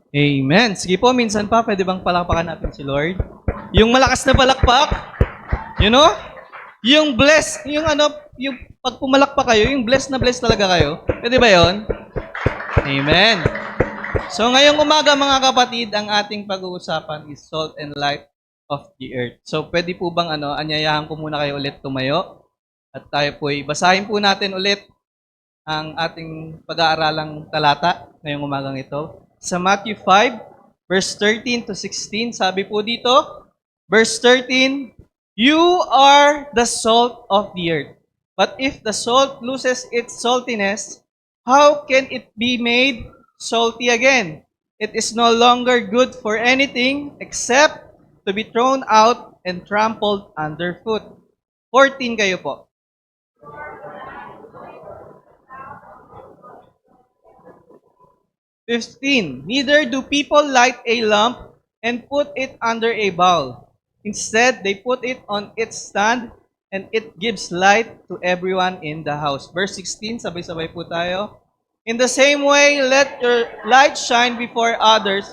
Amen. Sige po, minsan pa, pwede bang palakpakan natin si Lord? Yung malakas na palakpak, you know? Yung bless, yung pag pumalakpak kayo, yung bless na bless talaga kayo. Pwede ba yon? Amen. So ngayong umaga mga kapatid, ang ating pag-uusapan is salt and light of the earth. So pwede po bang anyayahan ko muna kayo ulit tumayo at tayo po basahin po natin ulit ang ating pag-aaralang talata ngayong umagang ito. Sa Matthew 5, verse 13 to 16, sabi po dito, verse 13, "You are the salt of the earth. But if the salt loses its saltiness, how can it be made salty again? It is no longer good for anything except to be thrown out and trampled underfoot." 14 kayo po. "Neither do people light a lamp and put it under a bowl. Instead, they put it on its stand, and it gives light to everyone in the house." Verse 16, sabay-sabay po tayo. "In the same way, let your light shine before others,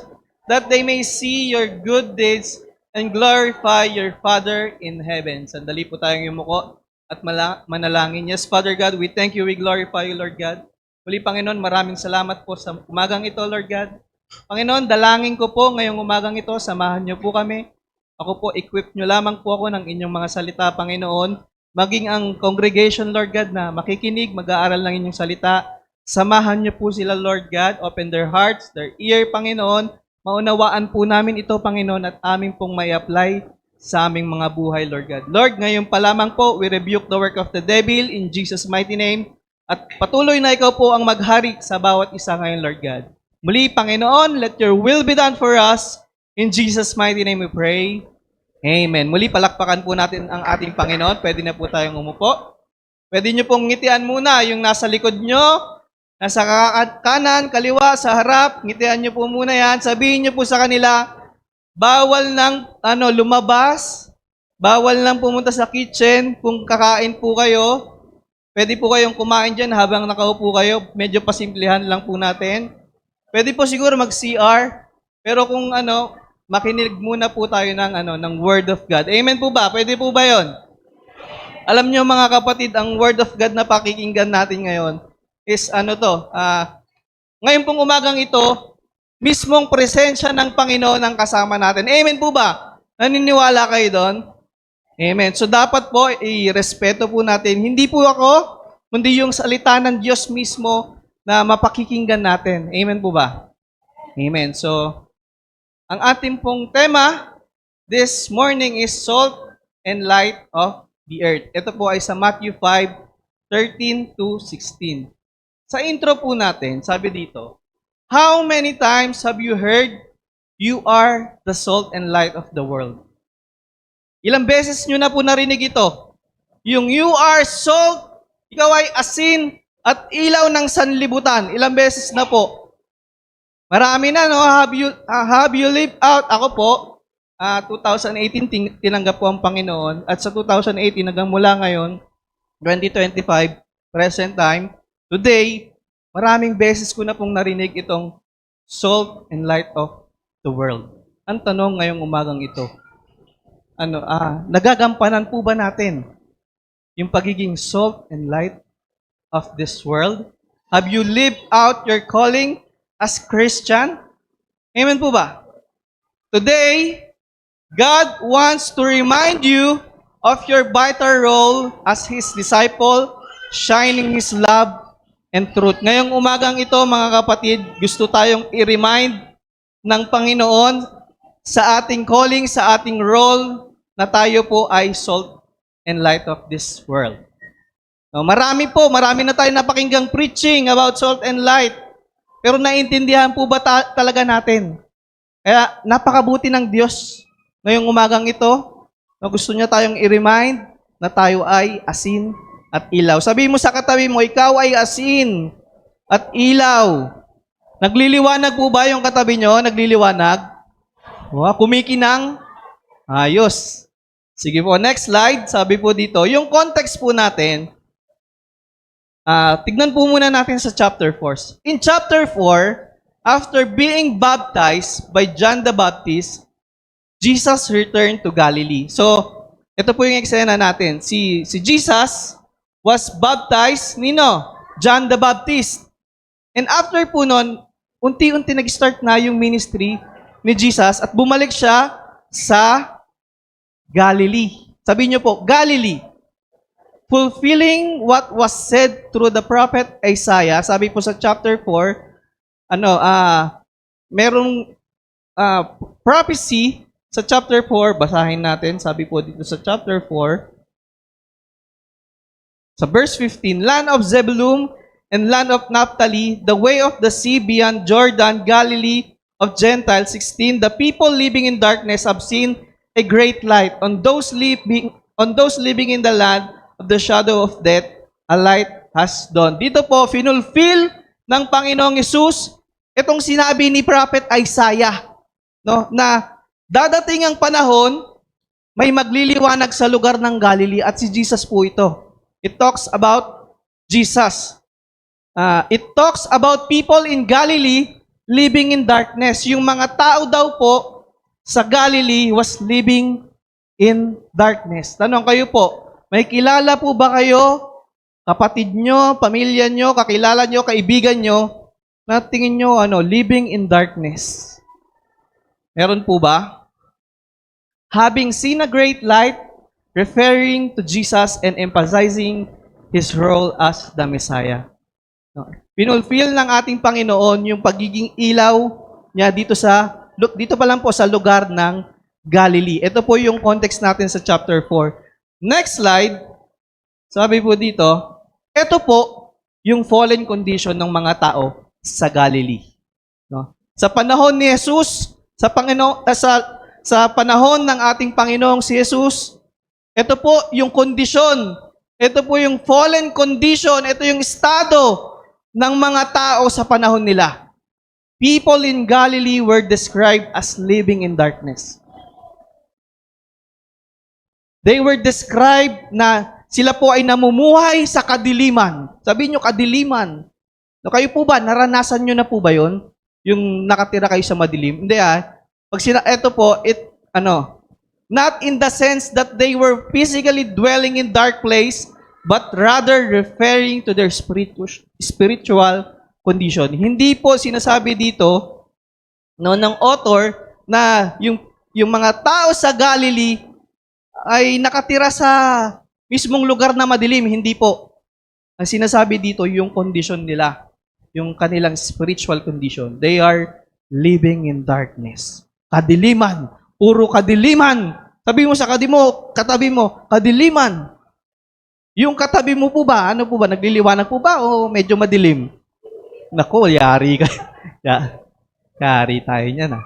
that they may see your good deeds and glorify your Father in heaven." Sandali po tayong yumuko at manalangin. Yes, Father God, we thank you, we glorify you, Lord God. Muli, Panginoon, maraming salamat po sa umagang ito, Lord God. Panginoon, dalangin ko po ngayong umagang ito, samahan niyo po kami. Ako po, equip niyo lamang po ako ng inyong mga salita, Panginoon. Maging ang congregation, Lord God, na makikinig, mag-aaral ng inyong salita. Samahan niyo po sila, Lord God. Open their hearts, their ear, Panginoon. Maunawaan po namin ito, Panginoon, at aming pong may apply sa aming mga buhay, Lord God. Lord, ngayon pa lamang po, we rebuke the work of the devil in Jesus' mighty name. At patuloy na ikaw po ang maghari sa bawat isa ngayon, Lord God. Muli, Panginoon, let your will be done for us. In Jesus' mighty name we pray. Amen. Muli, palakpakan po natin ang ating Panginoon. Pwede na po tayong umupo. Pwede nyo pong ngitian muna yung nasa likod nyo, nasa kanan, kaliwa, sa harap. Ngitian nyo po muna yan. Sabihin nyo po sa kanila, bawal nang lumabas, bawal nang pumunta sa kitchen kung kakain po kayo. Pwede po kayong kumain dyan habang nakaupo kayo. Medyo pasimplihan lang po natin. Pwede po siguro mag-CR. Pero kung makinig muna po tayo ng Word of God. Amen po ba? Pwede po ba yon? Alam nyo mga kapatid, ang Word of God na pakikinggan natin ngayon is ngayon pong umagang ito, mismong presensya ng Panginoon ang kasama natin. Amen po ba? Naniniwala kayo doon? Amen. So dapat po, i-respeto po natin. Hindi po ako, kundi yung salita ng Diyos mismo na mapakikinggan natin. Amen po ba? Amen. So, ang ating pong tema this morning is salt and light of the earth. Ito po ay sa Matthew 5:13 to 16. Sa intro po natin, sabi dito, "How many times have you heard, you are the salt and light of the world?" Ilang beses nyo na po narinig ito. Yung you are salt, ikaw ay asin at ilaw ng sanlibutan. Ilang beses na po. Marami na, no? Have you lived out? Ako po, 2018 tinanggap ko ang Panginoon. At sa 2018 hanggang mula ngayon, 2025, present time, today, maraming beses ko na pong narinig itong salt and light of the world. Ang tanong ngayong umagang ito, nagagampanan po ba natin yung pagiging salt and light of this world? Have you lived out your calling as Christian? Amen po ba? Today, God wants to remind you of your vital role as His disciple, shining His love and truth. Ngayong umagang ito, mga kapatid, gusto tayong i-remind ng Panginoon sa ating calling, sa ating role, na tayo po ay salt and light of this world. Marami na tayo napakinggang preaching about salt and light. Pero naintindihan po ba talaga natin? Kaya napakabuti ng Diyos ngayong umagang ito na gusto niya tayong i-remind na tayo ay asin at ilaw. Sabihin mo sa katabi mo, ikaw ay asin at ilaw. Nagliliwanag po ba yung katabi nyo? Nagliliwanag? Kumikinang? Ayos. Sige po, next slide. Sabi po dito, yung context po natin, tignan po muna natin sa chapter 4. In chapter 4, after being baptized by John the Baptist, Jesus returned to Galilee. So, ito po yung eksena natin. Si Jesus was baptized, nino? John the Baptist. And after po nun, unti-unti nag-start na yung ministry ni Jesus at bumalik siya sa Galilee. Sabi niyo po, Galilee. Fulfilling what was said through the prophet Isaiah. Sabi po sa chapter 4, merong prophecy sa chapter 4, basahin natin. Sabi po dito sa chapter 4, sa verse 15, Land of Zebulun and land of Naphtali, the way of the sea beyond Jordan, Galilee of Gentiles. 16, the people living in darkness have seen a great light. On those living in the land of the shadow of death, a light has dawned. Dito po, finulfill ng Panginoong Hesus itong sinabi ni Prophet Isaiah, no, na dadating ang panahon, may magliliwanag sa lugar ng Galilee at si Jesus po ito. It talks about Jesus. It talks about people in Galilee living in darkness. Yung mga tao daw po sa Galilee was living in darkness. Tanong kayo po, may kilala po ba kayo, kapatid nyo, pamilya nyo, kakilala nyo, kaibigan nyo, na tingin nyo, living in darkness? Meron po ba? Having seen a great light, referring to Jesus and emphasizing His role as the Messiah. No. Pinulfill ng ating Panginoon yung pagiging ilaw niya dito pa lang po sa lugar ng Galilee. Ito po yung context natin sa chapter 4. Next slide. Sabi po dito, ito po yung fallen condition ng mga tao sa Galilee. No? Sa panahon ni Jesus, sa panahon ng ating Panginoong si Jesus, ito po yung kondisyon, ito po yung fallen condition, ito yung estado ng mga tao sa panahon nila. People in Galilee were described as living in darkness. They were described na sila po ay namumuhay sa kadiliman. Sabihin nyo, kadiliman. No, kayo po ba, naranasan nyo na po ba yun? Yung nakatira kayo sa madilim? Hindi ito po, not in the sense that they were physically dwelling in dark place, but rather referring to their spiritual condition. Hindi po sinasabi dito ng author na yung mga tao sa Galilee ay nakatira sa mismong lugar na madilim. Hindi po. Ang sinasabi dito yung condition nila, yung kanilang spiritual condition. They are living in darkness. Kadiliman. Puro kadiliman. Sabi mo sa katabi mo, kadiliman. Yung katabi mo po ba, nagliliwanag po ba o medyo madilim? Naku, yari ka. Yari tayo niyan.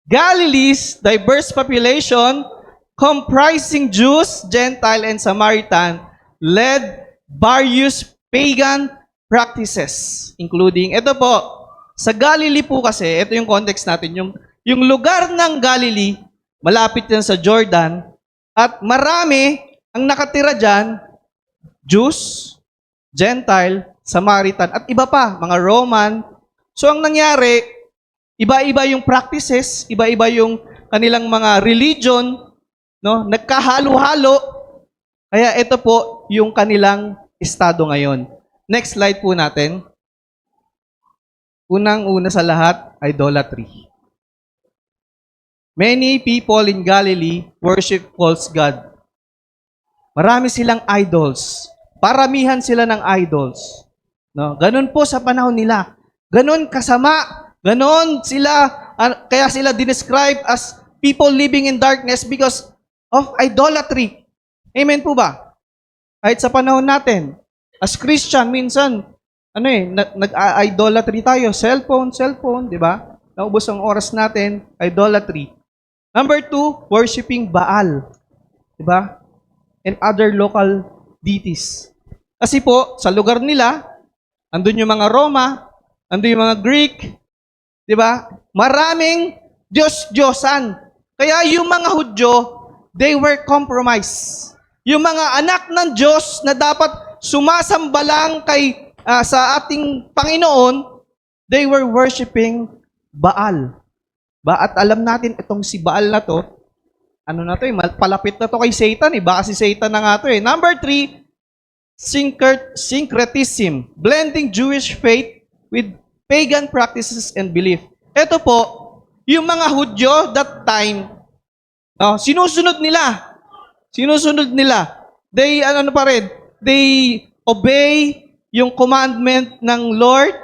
Galilee's diverse population, comprising Jews, Gentile, and Samaritan, led various pagan practices, including, ito po, sa Galilee po kasi, ito yung context natin, yung lugar ng Galilee, malapit yan sa Jordan, at marami ang nakatira dyan, Jews, Gentile, Samaritan, at iba pa, mga Roman. So ang nangyari, iba-iba yung practices, iba-iba yung kanilang mga religion, no? Nagkahalo-halo. Kaya ito po yung kanilang estado ngayon. Next slide po natin. Unang-una sa lahat, idolatry. Many people in Galilee worship false god. Marami silang idols. Paramihan sila ng idols. No? Ganun po sa panahon nila. Ganun kasama. Ganun sila, kaya sila dinescribe as people living in darkness because of idolatry. Amen po ba? Kahit sa panahon natin, as Christian, minsan, nag-idolatry tayo. Cellphone, di ba? Naubos ang oras natin, idolatry. Number 2, worshiping Baal. Di ba? And other local deities. Kasi po, sa lugar nila, andun yung mga Roma, andun yung mga Greek, di ba? Maraming Diyos-Diyosan. Kaya yung mga Hudyo, they were compromised. Yung mga anak ng Diyos na dapat sumasamba lang sa ating Panginoon, They were worshiping Baal. At alam natin, itong si Baal na to, ano na to palapit na to kay Satan baka si Satan na nga to Number 3, syncretism, blending Jewish faith with pagan practices and belief. Ito po, yung mga Hudyo that time, sinusunod nila. They, ano pa rin, they obey yung commandment ng Lord,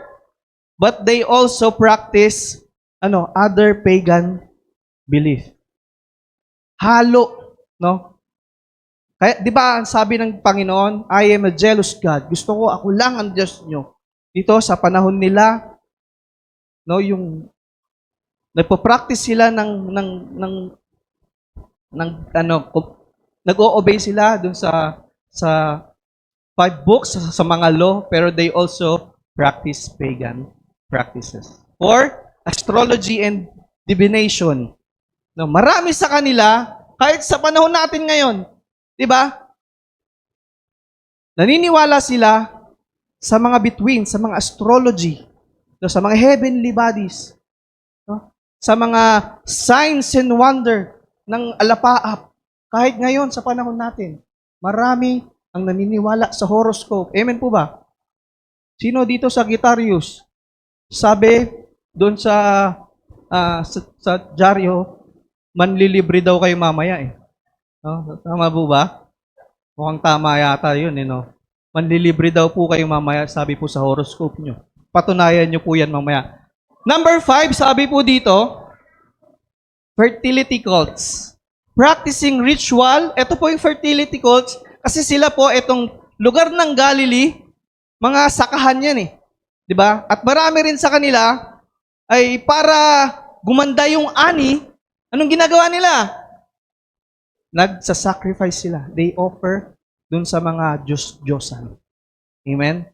but they also practice other pagan belief. Halo, no? Kaya, di ba, sabi ng Panginoon, I am a jealous God. Gusto ko, ako lang ang Diyos nyo. Dito, sa panahon nila, no, yung, nagpo-practice sila nag-o-obey sila dun sa 5 books, sa mga law, pero they also practice pagan practices. Or, astrology and divination. No, marami sa kanila, kahit sa panahon natin ngayon, di ba? Naniniwala sila sa mga bituin, sa mga astrology, no, sa mga heavenly bodies, no, sa mga signs and wonder ng alapaap. Kahit ngayon sa panahon natin, marami ang naniniwala sa horoscope. Amen po ba? Sino dito sa Sagittarius? Sabi doon sa dyaryo, manlilibre daw kayo mamaya No? Tama po ba? Mukhang tama yata yun, no? Manlilibre daw po kayo mamaya, sabi po sa horoscope nyo. Patunayan nyo po yan mamaya. Number 5, sabi po dito, fertility cults. Practicing ritual. Ito po yung fertility cults, kasi sila po, itong lugar ng Galilee, mga sakahan yan Diba? At marami rin sa kanila, ay para gumanda yung ani, anong ginagawa nila? Nagsasacrifice sila. They offer dun sa mga Diyos-Diyosan. Amen?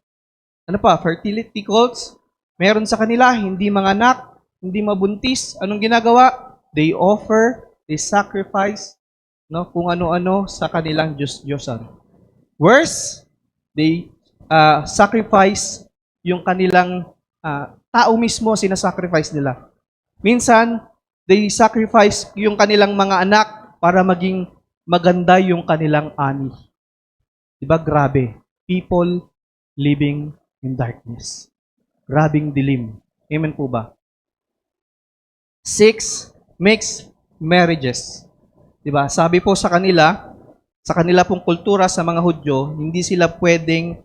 Ano pa? Fertility cults. Meron sa kanila, hindi manganak, hindi mabuntis. Anong ginagawa? They offer, they sacrifice, no, kung ano-ano sa kanilang Diyos-Diyosan. Worse, they sacrifice yung kanilang tao mismo, sinasacrifice nila. Minsan, they sacrifice yung kanilang mga anak para maging maganda yung kanilang ani. Diba? Grabe. People living in darkness. Grabing dilim. Amen po ba? 6, mixed marriages. Diba? Sabi po sa kanila pong kultura sa mga Hudyo, hindi sila pwedeng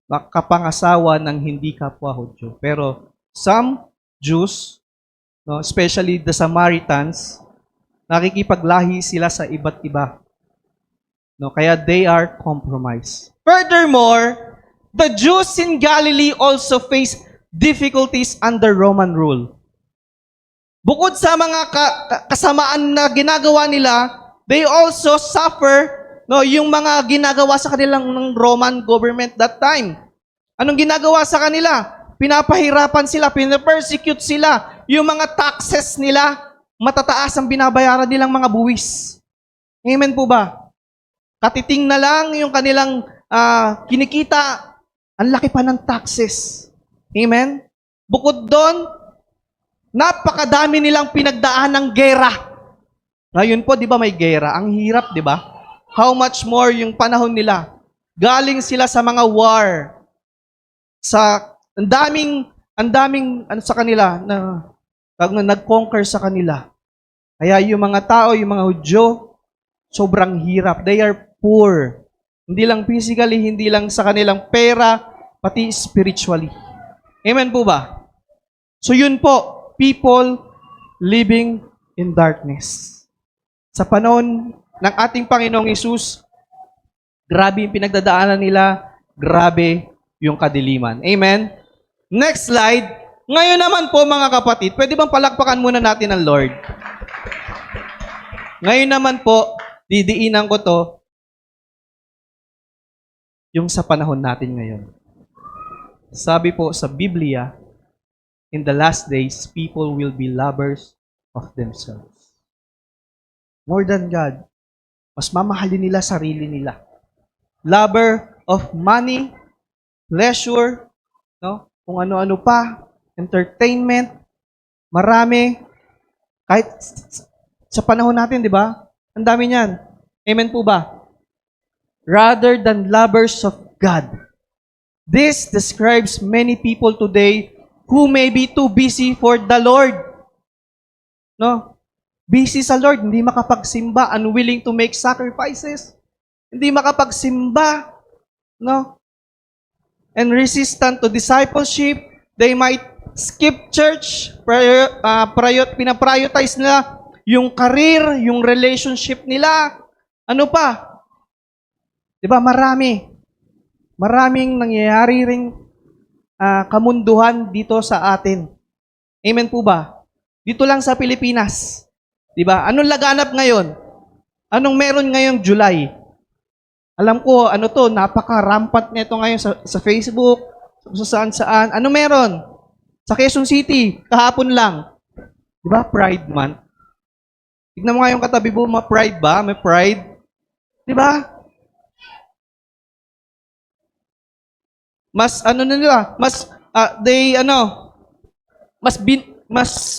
makapangasawa ng hindi kapwa Hudyo. Pero some Jews, no, especially the Samaritans, nakikipaglahi sila sa iba't iba. No, kaya they are compromised. Furthermore, the Jews in Galilee also face difficulties under Roman rule. Bukod sa mga kasamaan na ginagawa nila, they also suffer yung mga ginagawa sa kanilang ng Roman government that time. Anong ginagawa sa kanila? Pinapahirapan sila, pinapersecute sila. Yung mga taxes nila, matataas ang binabayaran nilang mga buwis. Amen po ba? Katiting na lang yung kanilang kinikita, ang laki pa ng taxes. Amen? Bukod doon, napakadami nilang pinagdaan ng gera. Ngayon po, di ba may gera? Ang hirap, di ba? How much more yung panahon nila? Galing sila sa mga war. Ang daming sa kanila na nag-conquer sa kanila. Kaya yung mga tao, yung mga Hudyo, sobrang hirap. They are poor. Hindi lang physically, hindi lang sa kanilang pera, pati spiritually. Amen po ba? So yun po, people living in darkness. Sa panahon ng ating Panginoong Hesus, grabe yung pinagdadaanan nila, grabe yung kadiliman. Amen? Next slide. Ngayon naman po mga kapatid, pwede bang palakpakan muna natin ang Lord? Ngayon naman po, didiinan ko to, yung sa panahon natin ngayon. Sabi po sa Biblia, in the last days, people will be lovers of themselves. More than God. Mas mamahalin nila sarili nila. Lover of money, pleasure, no? Kung ano-ano pa, entertainment, marami. Kahit sa panahon natin, di ba? Ang dami niyan. Amen po ba? Rather than lovers of God. This describes many people today who may be too busy for the Lord. No? Busy sa Lord, hindi makapagsimba, unwilling to make sacrifices, hindi makapagsimba, no? And resistant to discipleship, they might skip church, pinaprioritize nila yung career, yung relationship nila. Ano pa? 'Di ba? Maraming nangyayari ring kamunduhan dito sa atin. Amen po ba? Dito lang sa Pilipinas. 'Di ba? Anong laganap ngayon? Anong meron ngayong July? Alam ko, napaka-rampant nito ngayon sa Facebook, sa saan-saan. Ano meron? Sa Quezon City, kahapon lang. 'Di ba? Pride Month. Tignan mo nga yung katabi mo, ma-pride ba? May pride. 'Di ba? Mas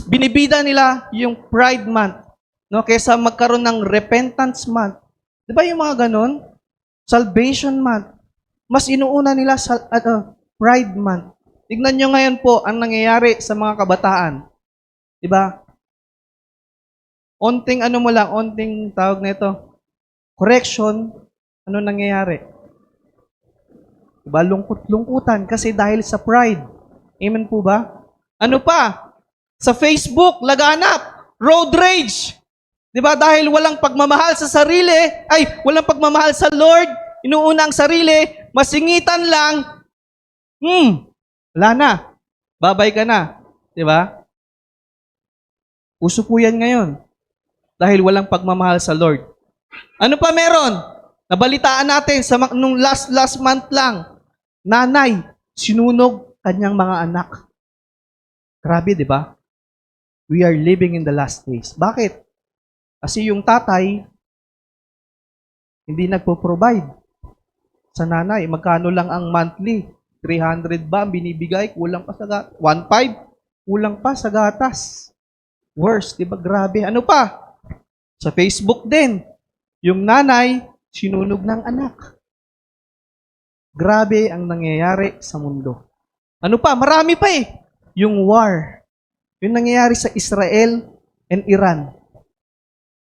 binibida nila yung Pride Month, no, kaysa magkaroon ng Repentance Month. 'Di ba yung mga ganon? Salvation Month. Mas inuuna nila sa Pride Month. Tignan nyo ngayon po ang nangyayari sa mga kabataan. 'Di ba? Onting tawag nito, correction, ano nangyayari? Diba? Lungkot-lungkutan kasi dahil sa pride. Amen po ba? Ano pa? Sa Facebook, laganap, road rage. Diba? Dahil walang pagmamahal sa sarili, walang pagmamahal sa Lord, inuuna ang sarili, masingitan lang, wala na. Babay ka na. Diba? Uso po yan ngayon. Dahil walang pagmamahal sa Lord. Ano pa meron? Nabalitaan natin nung last month lang, nanay, sinunog kanyang mga anak. Grabe, di ba? We are living in the last days. Bakit? Kasi yung tatay, hindi nagpo-provide sa nanay. Magkano lang ang monthly? 300 ba ang binibigay? Kulang pa sa gatas. 1.5? Kulang pa sa gatas. Worse, di ba? Grabe. Ano pa? Sa Facebook din, yung nanay, sinunog ng anak. Grabe ang nangyayari sa mundo. Ano pa? Marami pa eh. Yung war. Yung nangyayari sa Israel and Iran.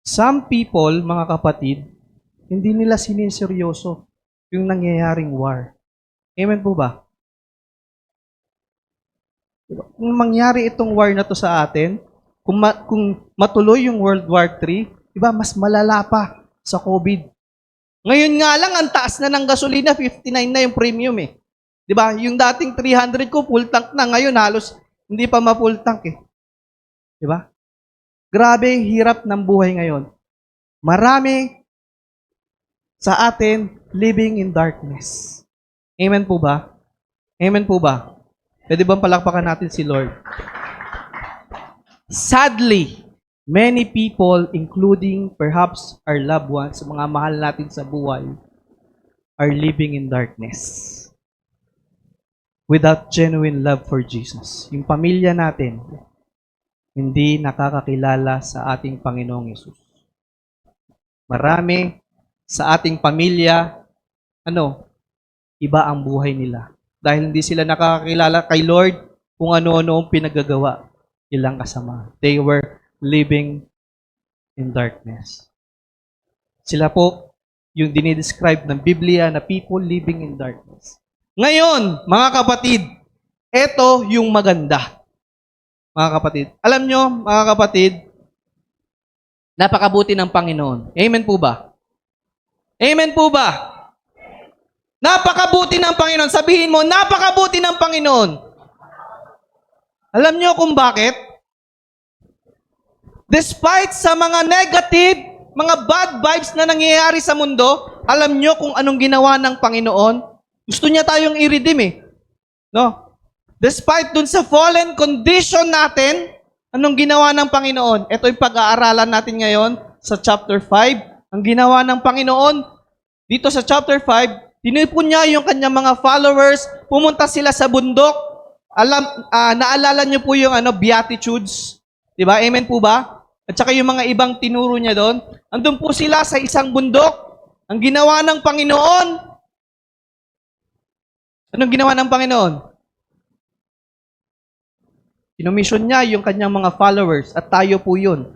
Some people, mga kapatid, hindi nila siniseryoso yung nangyayaring war. Amen po ba? Kung mangyari itong war na to sa atin, kung matuloy yung World War III, diba, mas malala pa sa COVID. Ngayon nga lang, ang taas na ng gasolina, 59 na yung premium eh. Diba? Yung dating 300 ko, full tank na. Ngayon, halos hindi pa ma-full tank eh. Diba? Grabe, hirap ng buhay ngayon. Marami sa atin living in darkness. Amen po ba? Amen po ba? Pwede bang palakpakan natin si Lord? Sadly, many people, including perhaps our loved ones, mga mahal natin sa buhay, are living in darkness without genuine love for Jesus. Yung pamilya natin, hindi nakakakilala sa ating Panginoong Yesus. Marami sa ating pamilya, iba ang buhay nila. Dahil hindi sila nakakakilala kay Lord kung ano-ano ang pinagagawa ilang kasama. They were living in darkness. Sila po yung dinidescribe ng Biblia na people living in darkness. Ngayon, mga kapatid, ito yung maganda. Mga kapatid, alam nyo, mga kapatid, napakabuti ng Panginoon. Amen po ba? Amen po ba? Napakabuti ng Panginoon. Sabihin mo, napakabuti ng Panginoon. Alam nyo kung bakit? Despite sa mga negative, mga bad vibes na nangyayari sa mundo, alam nyo kung anong ginawa ng Panginoon? Gusto niya tayong i-redeem eh. No? Despite dun sa fallen condition natin, anong ginawa ng Panginoon? Ito yung pag-aaralan natin ngayon sa chapter 5. Ang ginawa ng Panginoon, dito sa chapter 5, tinipon niya yung kanyang mga followers pumunta sila sa bundok. Naalala niyo po yung Beatitudes? 'Di ba? Amen po ba? At saka yung mga ibang tinuro niya doon. Andun po sila sa isang bundok. Ang ginawa ng Panginoon, anong ginawa ng Panginoon? Kinomission niya yung kanyang mga followers at tayo po yun.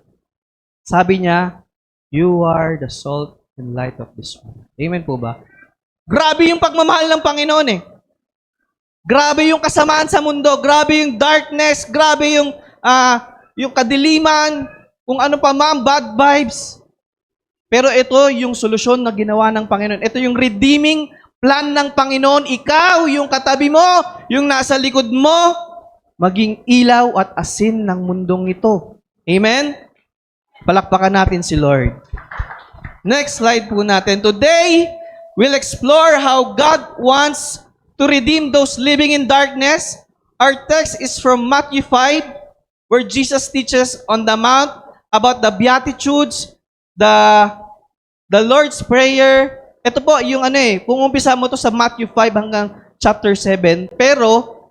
Sabi niya, you are the salt and light of this world. Amen po ba? Grabe yung pagmamahal ng Panginoon eh. Grabe yung kasamaan sa mundo. Grabe yung darkness. Grabe yung kadiliman. Kung ano pa man, bad vibes. Pero ito yung solusyon na ginawa ng Panginoon. Ito yung redeeming plan ng Panginoon. Ikaw, yung katabi mo, yung nasa likod mo, maging ilaw at asin ng mundong ito. Amen? Palakpakan natin si Lord. Next slide po natin. Today, we'll explore how God wants to redeem those living in darkness. Our text is from Matthew 5, where Jesus teaches on the Mount about the Beatitudes, the Lord's Prayer. Ito po, yung kung umpisa mo to sa Matthew 5 hanggang chapter 7. Pero,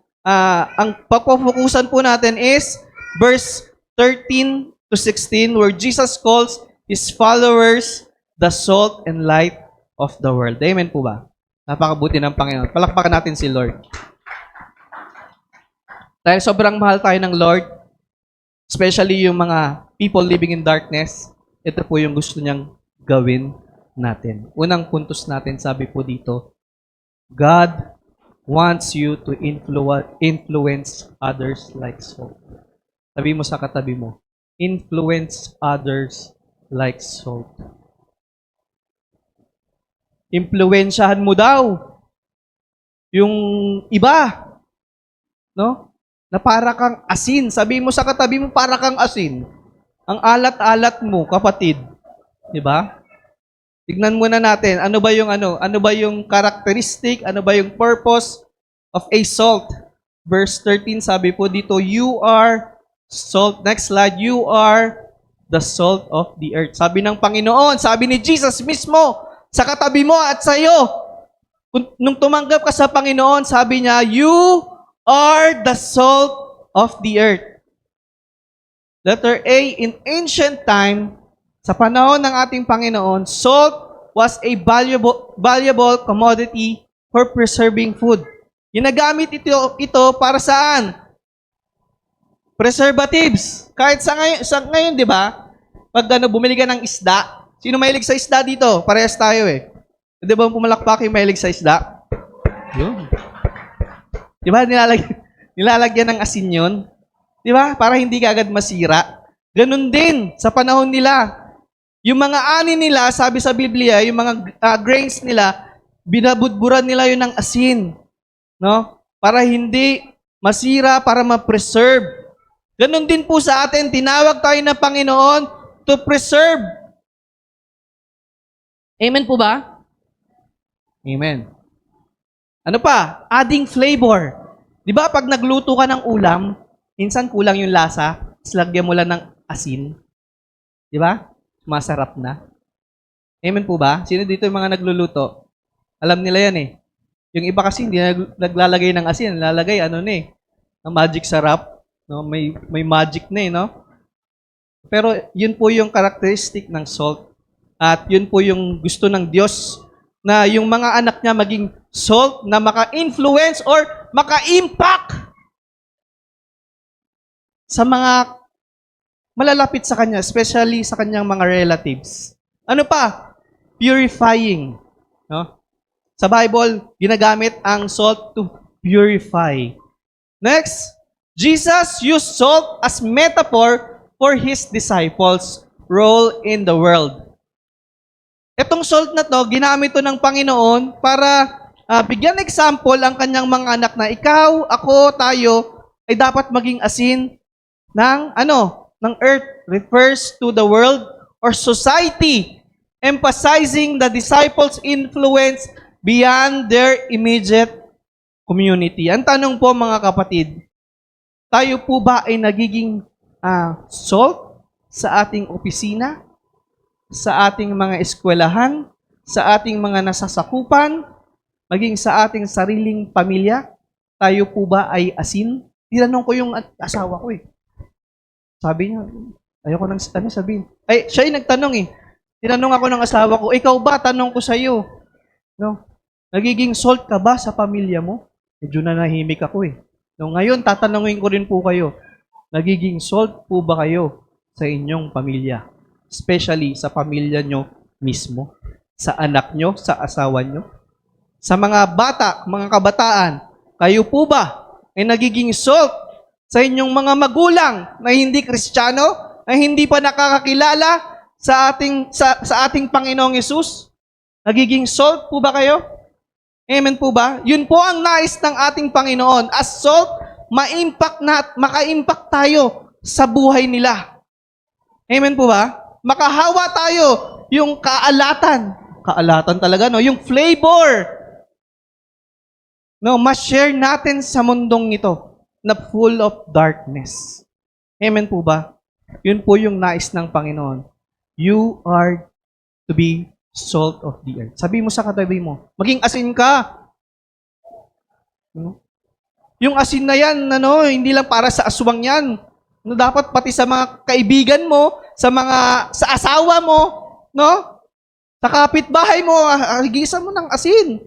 ang pagpafokusan po natin is verse 13 to 16, where Jesus calls His followers the salt and light of the world. Amen po ba? Napakabuti ng Panginoon. Palakpakan natin si Lord. Dahil sobrang mahal tayo ng Lord, especially yung mga people living in darkness, ito po yung gusto niyang gawin natin. Unang puntos natin, sabi po dito, God wants you to influence others like salt. Sabi mo sa katabi mo, influence others like salt. Impluwensyahan mo daw yung iba, no? Na para kang asin. Sabi mo sa katabi mo, para kang asin. Ang alat-alat mo, kapatid. 'Di ba? Tignan muna natin, ano ba yung characteristic, ano ba yung purpose of a salt? Verse 13, sabi po dito, you are salt. Next slide, you are the salt of the earth. Sabi ng Panginoon, sabi ni Jesus mismo, sa katabi mo at sa iyo. Nung tumanggap ka sa Panginoon, sabi niya, you are the salt of the earth. Letter A, in ancient time, sa panahon ng ating Panginoon, salt was a valuable commodity for preserving food. Ginagamit ito para saan? Preservatives. Kahit sa ngayon, di ba? Pag bumili ka ng isda, sino mahilig sa isda dito? Parehas tayo eh. Di ba pumalakpak yung mahilig sa isda? Yun. Di ba nilalagyan ng asin yun? Di ba? Para hindi ka agad masira. Ganun din sa panahon nila. Yung mga ani nila, sabi sa Biblia, yung mga grains nila, binabudburan nila yun ng asin. No? Para hindi masira, para ma-preserve. Ganun din po sa atin, tinawag tayo ng Panginoon to preserve. Amen po ba? Amen. Ano pa? Adding flavor. Di ba pag nagluto ka ng ulam, minsan kulang yung lasa, lagyan mo lang ng asin. Di ba? Masarap na. Amen po ba? Sino dito yung mga nagluluto? Alam nila yan eh. Yung iba kasi hindi naglalagay ng asin, lalagay ang magic sarap, no? May magic na eh, no? Pero yun po yung characteristic ng salt. At yun po yung gusto ng Diyos na yung mga anak niya maging salt na maka-influence or maka-impact sa mga malalapit sa Kanya, especially sa Kanyang mga relatives. Ano pa? Purifying. No? Sa Bible, ginagamit ang salt to purify. Next, Jesus used salt as metaphor for His disciples' role in the world. Itong salt na to, ginamit to ng Panginoon para bigyan example ang Kanyang mga anak na ikaw, ako, tayo, ay dapat maging asin ng earth. Refers to the world or society, emphasizing the disciples' influence beyond their immediate community. Ang tanong po mga kapatid, tayo po ba ay nagiging salt sa ating opisina, sa ating mga eskwelahan, sa ating mga nasasakupan, maging sa ating sariling pamilya, tayo po ba ay asin? Tinanong ko yung asawa ko eh. Sabi niya, ayoko nang sabihin. Ay, siya yung nagtanong eh. Tinanong ako ng asawa ko, ikaw ba? Tanong ko sa'yo. No? Nagiging salt ka ba sa pamilya mo? Medyo nanahimik ako eh. No, ngayon, tatanungin ko rin po kayo, nagiging salt po ba kayo sa inyong pamilya? Especially sa pamilya nyo mismo? Sa anak nyo? Sa asawa nyo? Sa mga bata, mga kabataan, kayo po ba ay nagiging salt sa inyong mga magulang na hindi Kristiyano, na hindi pa nakakakilala sa ating Panginoong Yesus? Nagiging salt po ba kayo? Amen po ba? Yun po ang nais ng ating Panginoon. As salt, maka-impact tayo sa buhay nila. Amen po ba? Makahawa tayo yung kaalatan. Kaalatan talaga, no? Yung flavor. No, ma-share natin sa mundong ito na full of darkness. Amen po ba? Yun po yung nais ng Panginoon. You are to be salt of the earth. Sabi mo sa katabi mo, maging asin ka. No? Yung asin na yan, hindi lang para sa aswang yan. No, dapat pati sa mga kaibigan mo, sa asawa mo, no? Sa kapitbahay mo, hagisan mo ng asin.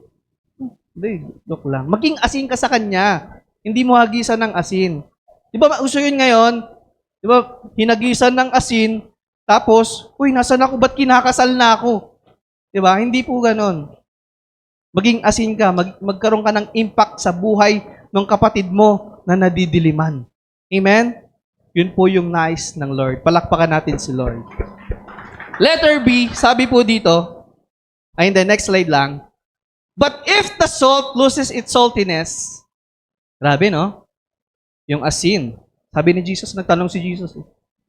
Hindi, joke lang. Maging asin ka sa kanya. Hindi mo hagisan ng asin. Di ba, uso yun ngayon? Di ba, hinagisan ng asin, tapos, uy, nasan ako? Ba't kinakasal na ako? Di ba? Hindi po ganon. Maging asin ka, magkaroon ka ng impact sa buhay ng kapatid mo na nadidiliman. Amen? Yun po yung nais ng Lord. Palakpakan natin si Lord. Letter B, sabi po dito, ay hindi, next slide lang. But if the salt loses its saltiness, grabe no? Yung asin. Sabi ni Jesus, nagtanong si Jesus.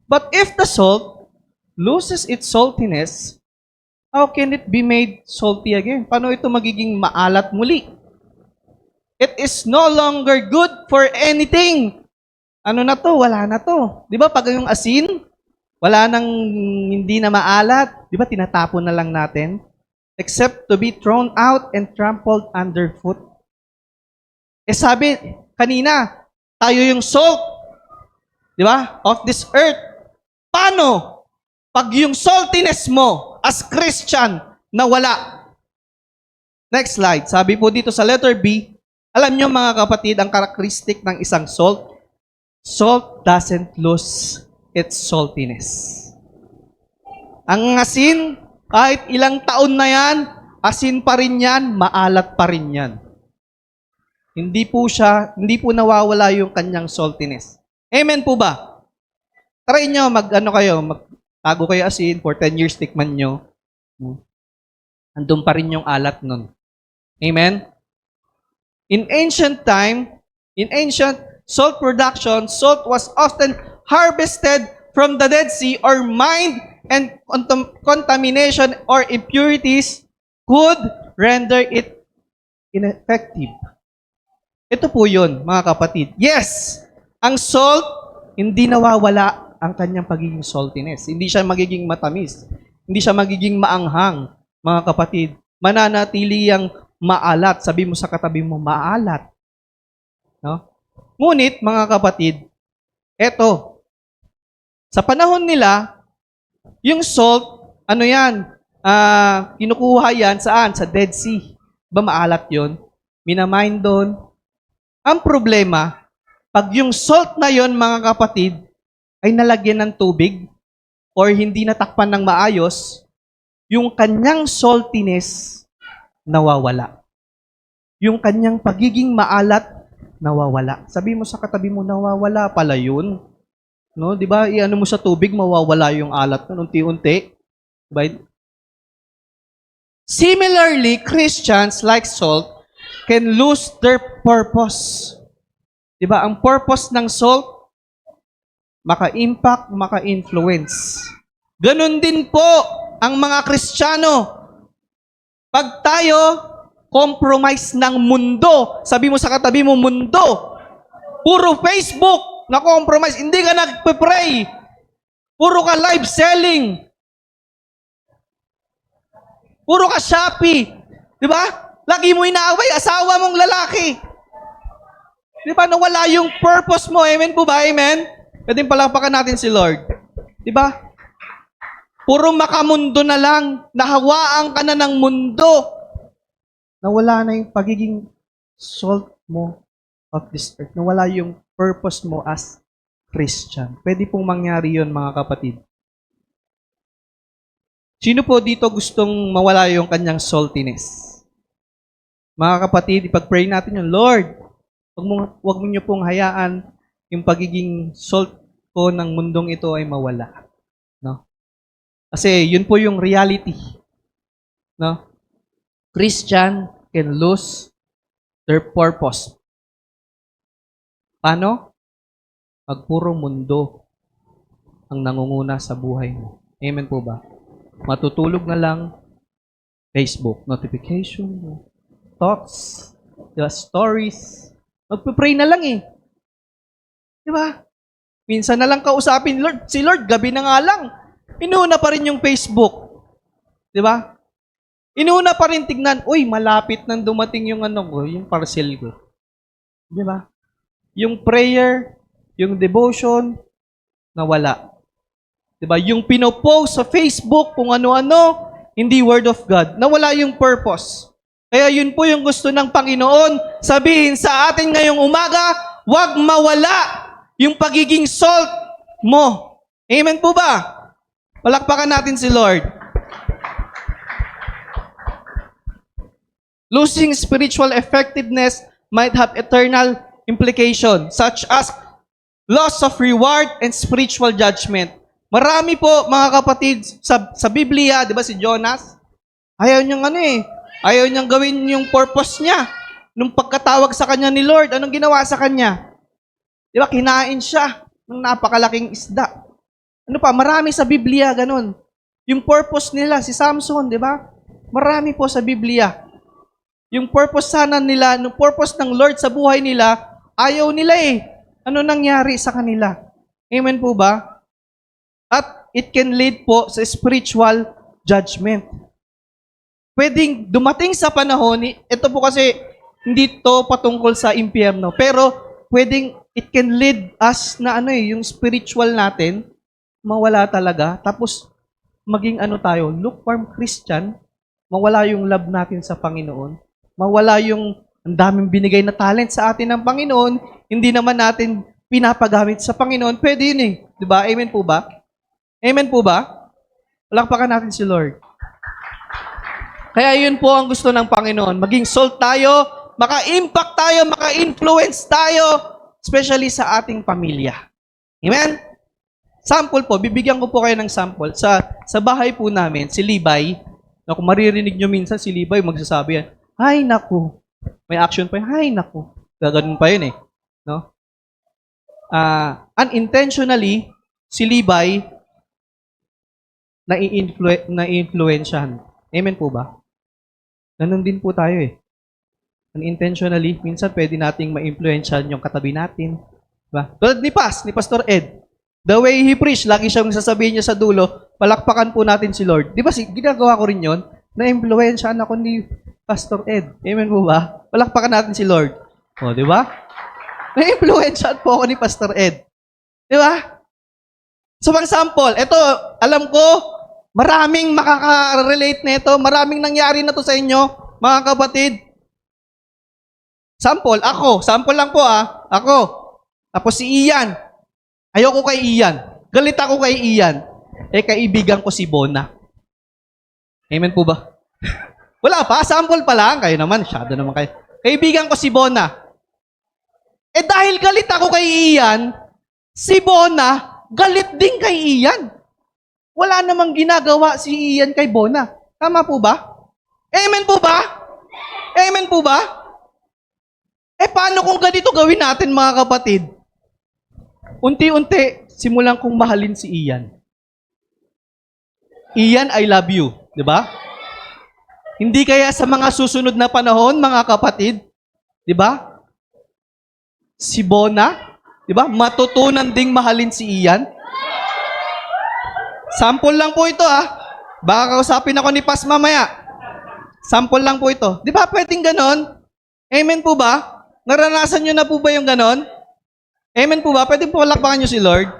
But if the salt loses its saltiness, how can it be made salty again? Paano ito magiging maalat muli? It is no longer good for anything. Ano na to? Wala na to. Di ba pag yung asin, wala nang hindi na maalat, di ba tinatapon na lang natin? Except to be thrown out and trampled underfoot. Eh sabi, kanina, tayo yung salt, di ba, of this earth. Paano? Pag yung saltiness mo as Christian nawala. Next slide. Sabi po dito sa letter B, alam nyo mga kapatid, ang characteristic ng isang salt, salt doesn't lose its saltiness. Ang asin, kahit ilang taon na yan, asin pa rin yan, maalat pa rin yan. Hindi po nawawala yung kanyang saltiness. Amen po ba? Try nyo, magtago kayo asin, for 10 years, tikman nyo. Andun pa rin yung alat nun. Amen? In ancient salt production, salt was often harvested from the Dead Sea or mined, and contamination or impurities could render it ineffective. Ito po yun, mga kapatid. Yes, ang salt, hindi nawawala ang kanyang pagiging saltiness. Hindi siya magiging matamis. Hindi siya magiging maanghang, mga kapatid. Mananatili yang maalat. Sabi mo sa katabi mo, maalat. No? Ngunit, mga kapatid, eto, sa panahon nila, yung salt, kinukuha yan saan? Sa Dead Sea. Ba maalat yun? Minamine doon. Ang problema, pag yung salt na yon mga kapatid, ay nalagyan ng tubig or hindi natakpan ng maayos, yung kanyang saltiness nawawala. Yung kanyang pagiging maalat nawawala. Sabi mo sa katabi mo, nawawala pala yun. No, 'di ba? Iano mo sa tubig, mawawala yung alat nun unti-unti. Diba? Similarly, Christians like salt can lose their purpose. 'Di ba? Ang purpose ng salt, maka-impact, maka-influence. Ganon din po ang mga Kristiyano. Pag tayo compromise ng mundo, sabi mo sa katabi mo, mundo, puro Facebook, na-compromise, hindi ka nagpe-pray. Puro ka live selling. Puro ka Shopee. Di ba? Lagi mo inaaway, asawa mong lalaki. Di ba? Nawala yung purpose mo. Amen po ba? Amen? Pwede palakpakan natin si Lord. Di ba? Puro makamundo na lang. Nahawaan ka na ng mundo. Nawala na yung pagiging salt mo of this earth. Nawala yung purpose mo as Christian. Pwede pong mangyari yun, mga kapatid. Sino po dito gustong mawala yung kanyang saltiness? Mga kapatid, ipag-pray natin yun, Lord, wag mo niyo pong hayaan yung pagiging salt ko ng mundong ito ay mawala. No? Kasi yun po yung reality. No? Christian can lose their purpose. Paano? Pag puro mundo ang nangunguna sa buhay mo. Amen po ba? Matutulog na lang, Facebook, notification, thoughts, stories. Magpipray na lang eh. Di ba? Minsan na lang kausapin, Lord. Si Lord, gabi na nga lang. Inuuna pa rin yung Facebook. Di ba? Inuuna pa rin tignan, uy, malapit nang dumating yung yung parcel ko. Di ba? Yung prayer, yung devotion, nawala. Diba? Yung pinopost sa Facebook, kung ano-ano, hindi word of God. Nawala yung purpose. Kaya yun po yung gusto ng Panginoon sabihin sa atin ngayong umaga, huwag mawala yung pagiging salt mo. Amen po ba? Palakpakan natin si Lord. Losing spiritual effectiveness might have eternal implication, such as loss of reward and spiritual judgment. Marami po, mga kapatid, sa Biblia, di ba si Jonas? Ayaw niyang ayaw niyang gawin yung purpose niya. Nung pagkatawag sa kanya ni Lord, anong ginawa sa kanya? Di ba, kinain siya ng napakalaking isda. Ano pa, marami sa Biblia, ganun. Yung purpose nila, si Samson, di ba? Marami po sa Biblia. Yung purpose sana nila, yung purpose ng Lord sa buhay nila, ayaw nila eh. Ano nangyari sa kanila? Amen po ba? At it can lead po sa spiritual judgment. Pwedeng dumating sa panahon, ito po kasi hindi to patungkol sa impyerno, pero pwedeng it can lead us na yung spiritual natin, mawala talaga, tapos maging tayo, lukewarm Christian, mawala yung love natin sa Panginoon, mawala yung ang daming binigay na talent sa atin ng Panginoon, hindi naman natin pinapagamit sa Panginoon, pwede yun eh. Diba? Amen po ba? Amen po ba? Palakpakan natin si Lord. Kaya yun po ang gusto ng Panginoon. Maging salt tayo, maka-impact tayo, maka-influence tayo, especially sa ating pamilya. Amen? Sample po, bibigyan ko po kayo ng sample. Sa bahay po namin, si Libay, kung maririnig nyo minsan si Libay, magsasabi yan, ay naku, may action pa yun, ay naku. Gaganon pa yun eh. No? Unintentionally, si Libay, na-influensyahan. Amen po ba? Ganun din po tayo eh. Unintentionally, minsan pwede nating ma-influensyahan yung katabi natin. Diba? Tulad ni Pastor Ed. The way he preach, lagi siyang sasabihin niya sa dulo, palakpakan po natin si Lord. Di ba, ginagawa ko rin yun? Na-influensyahan ako ni Pastor Ed. Amen po ba? Palakpakan natin si Lord. O, di ba? Na-influensyahan po ako ni Pastor Ed. Di ba? So, for example, ito, alam ko, maraming makaka-relate nito, maraming nangyari na to sa inyo, mga kapatid. Sample lang po ako. Tapos si Ian. Ayoko kay Ian. Galit ako kay Ian. Kaibigan ko si Bona. Amen po ba? Wala pa, sample pa lang. Kayo naman, masyado naman kayo. Kaibigan ko si Bona. Dahil galit ako kay Ian, si Bona, galit din kay Ian. Wala namang ginagawa si Ian kay Bona. Tama po ba? Amen po ba? Amen po ba? Paano kung ganito gawin natin, mga kapatid? Unti-unti, simulan kong mahalin si Ian. Ian, I love you. Di ba? Hindi kaya sa mga susunod na panahon, mga kapatid, di ba? Si Bona, di ba? Matutunan ding mahalin si Ian. Sample lang po ito Baka kausapin ako ni Pas mamaya. Sample lang po ito. Di ba pwedeng ganon? Amen po ba? Naranasan nyo na po ba yung ganon? Amen po ba? Pwede po palakpakan nyo si Lord?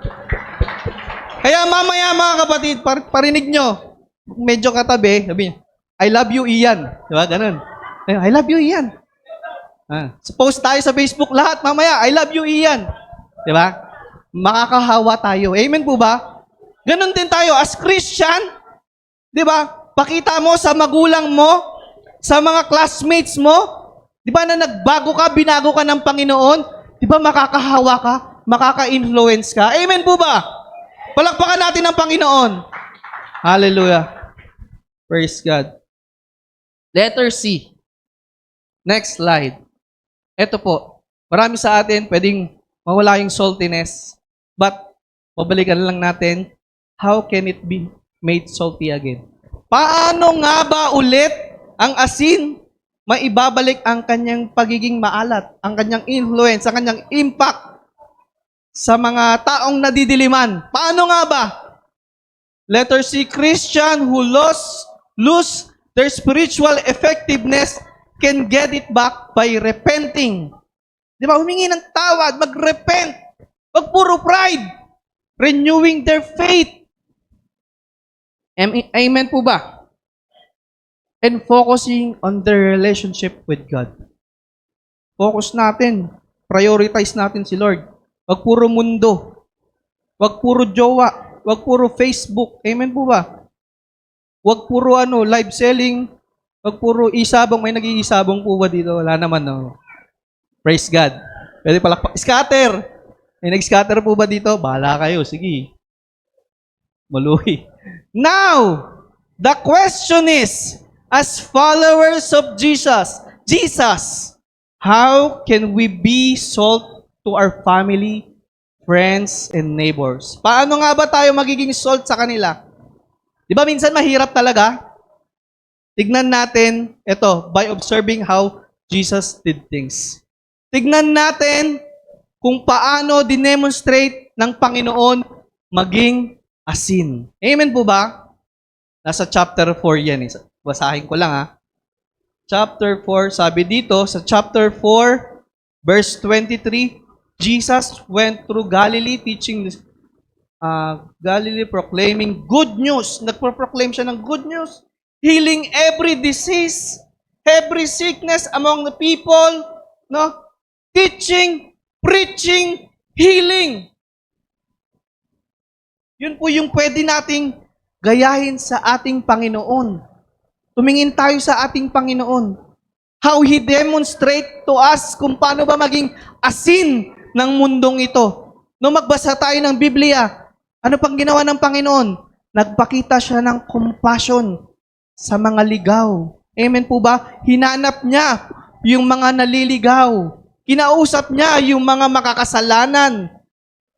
Kaya mamaya mga kapatid, parinig nyo. Medyo katabi, sabi niya, I love you, Ian. Di ba? Ganon. I love you, Ian. Post tayo sa Facebook lahat mamaya, I love you, Ian. Di ba? Makakahawa tayo. Amen po ba? Ganon din tayo as Christian. Di ba? Pakita mo sa magulang mo, sa mga classmates mo, di ba na nagbago ka, binago ka ng Panginoon, di ba makakahawa ka, makaka-influence ka? Amen po ba? Palakpakan natin ang Panginoon. Hallelujah. Praise God. Letter C. Next slide. Ito po. Marami sa atin pwedeng mawala yung saltiness. But, babalikan lang natin, how can it be made salty again? Paano nga ba ulit ang asin maibabalik ang kanyang pagiging maalat, ang kanyang influence, ang kanyang impact sa mga taong nadidiliman? Paano nga ba? Letter C, Christian who lose their spiritual effectiveness can get it back by repenting. Di ba? Humingi ng tawad, mag-repent. Wag puro pride. Renewing their faith. Amen po ba? And focusing on their relationship with God. Focus natin. Prioritize natin si Lord. Wag puro mundo. Wag puro jowa. Wag puro Facebook. Amen po ba? Wag puro live selling. Wag puro isabong. May nag-iisabong po ba dito? Wala naman, no? Praise God. Pwede palakpak. Scatter. May nag-scatter po ba dito? Bahala kayo. Sige. Maluhi. Now, the question is, as followers of Jesus, how can we be salt to our family, friends, and neighbors? Paano nga ba tayo magiging salt sa kanila? Di ba minsan mahirap talaga? Tignan natin, ito, by observing how Jesus did things. Tignan natin kung paano dinemonstrate ng Panginoon maging asin. Amen po ba? Nasa chapter 4 yan. Basahin ko lang Chapter 4, sabi dito, sa chapter 4, verse 23, Jesus went through Galilee teaching Galilee proclaiming good news. Nagpo-proclaim siya ng good news. Healing every disease, every sickness among the people, no? Teaching, preaching, healing. Yun po yung pwede nating gayahin sa ating Panginoon. Tumingin tayo sa ating Panginoon. How He demonstrate to us kung paano ba maging asin ng mundong ito. Nung magbasa tayo ng Biblia, ano pang ginawa ng Panginoon? Nagpakita siya ng compassion sa mga ligaw. Amen po ba? Hinanap niya yung mga naliligaw. Kinausap niya yung mga makakasalanan.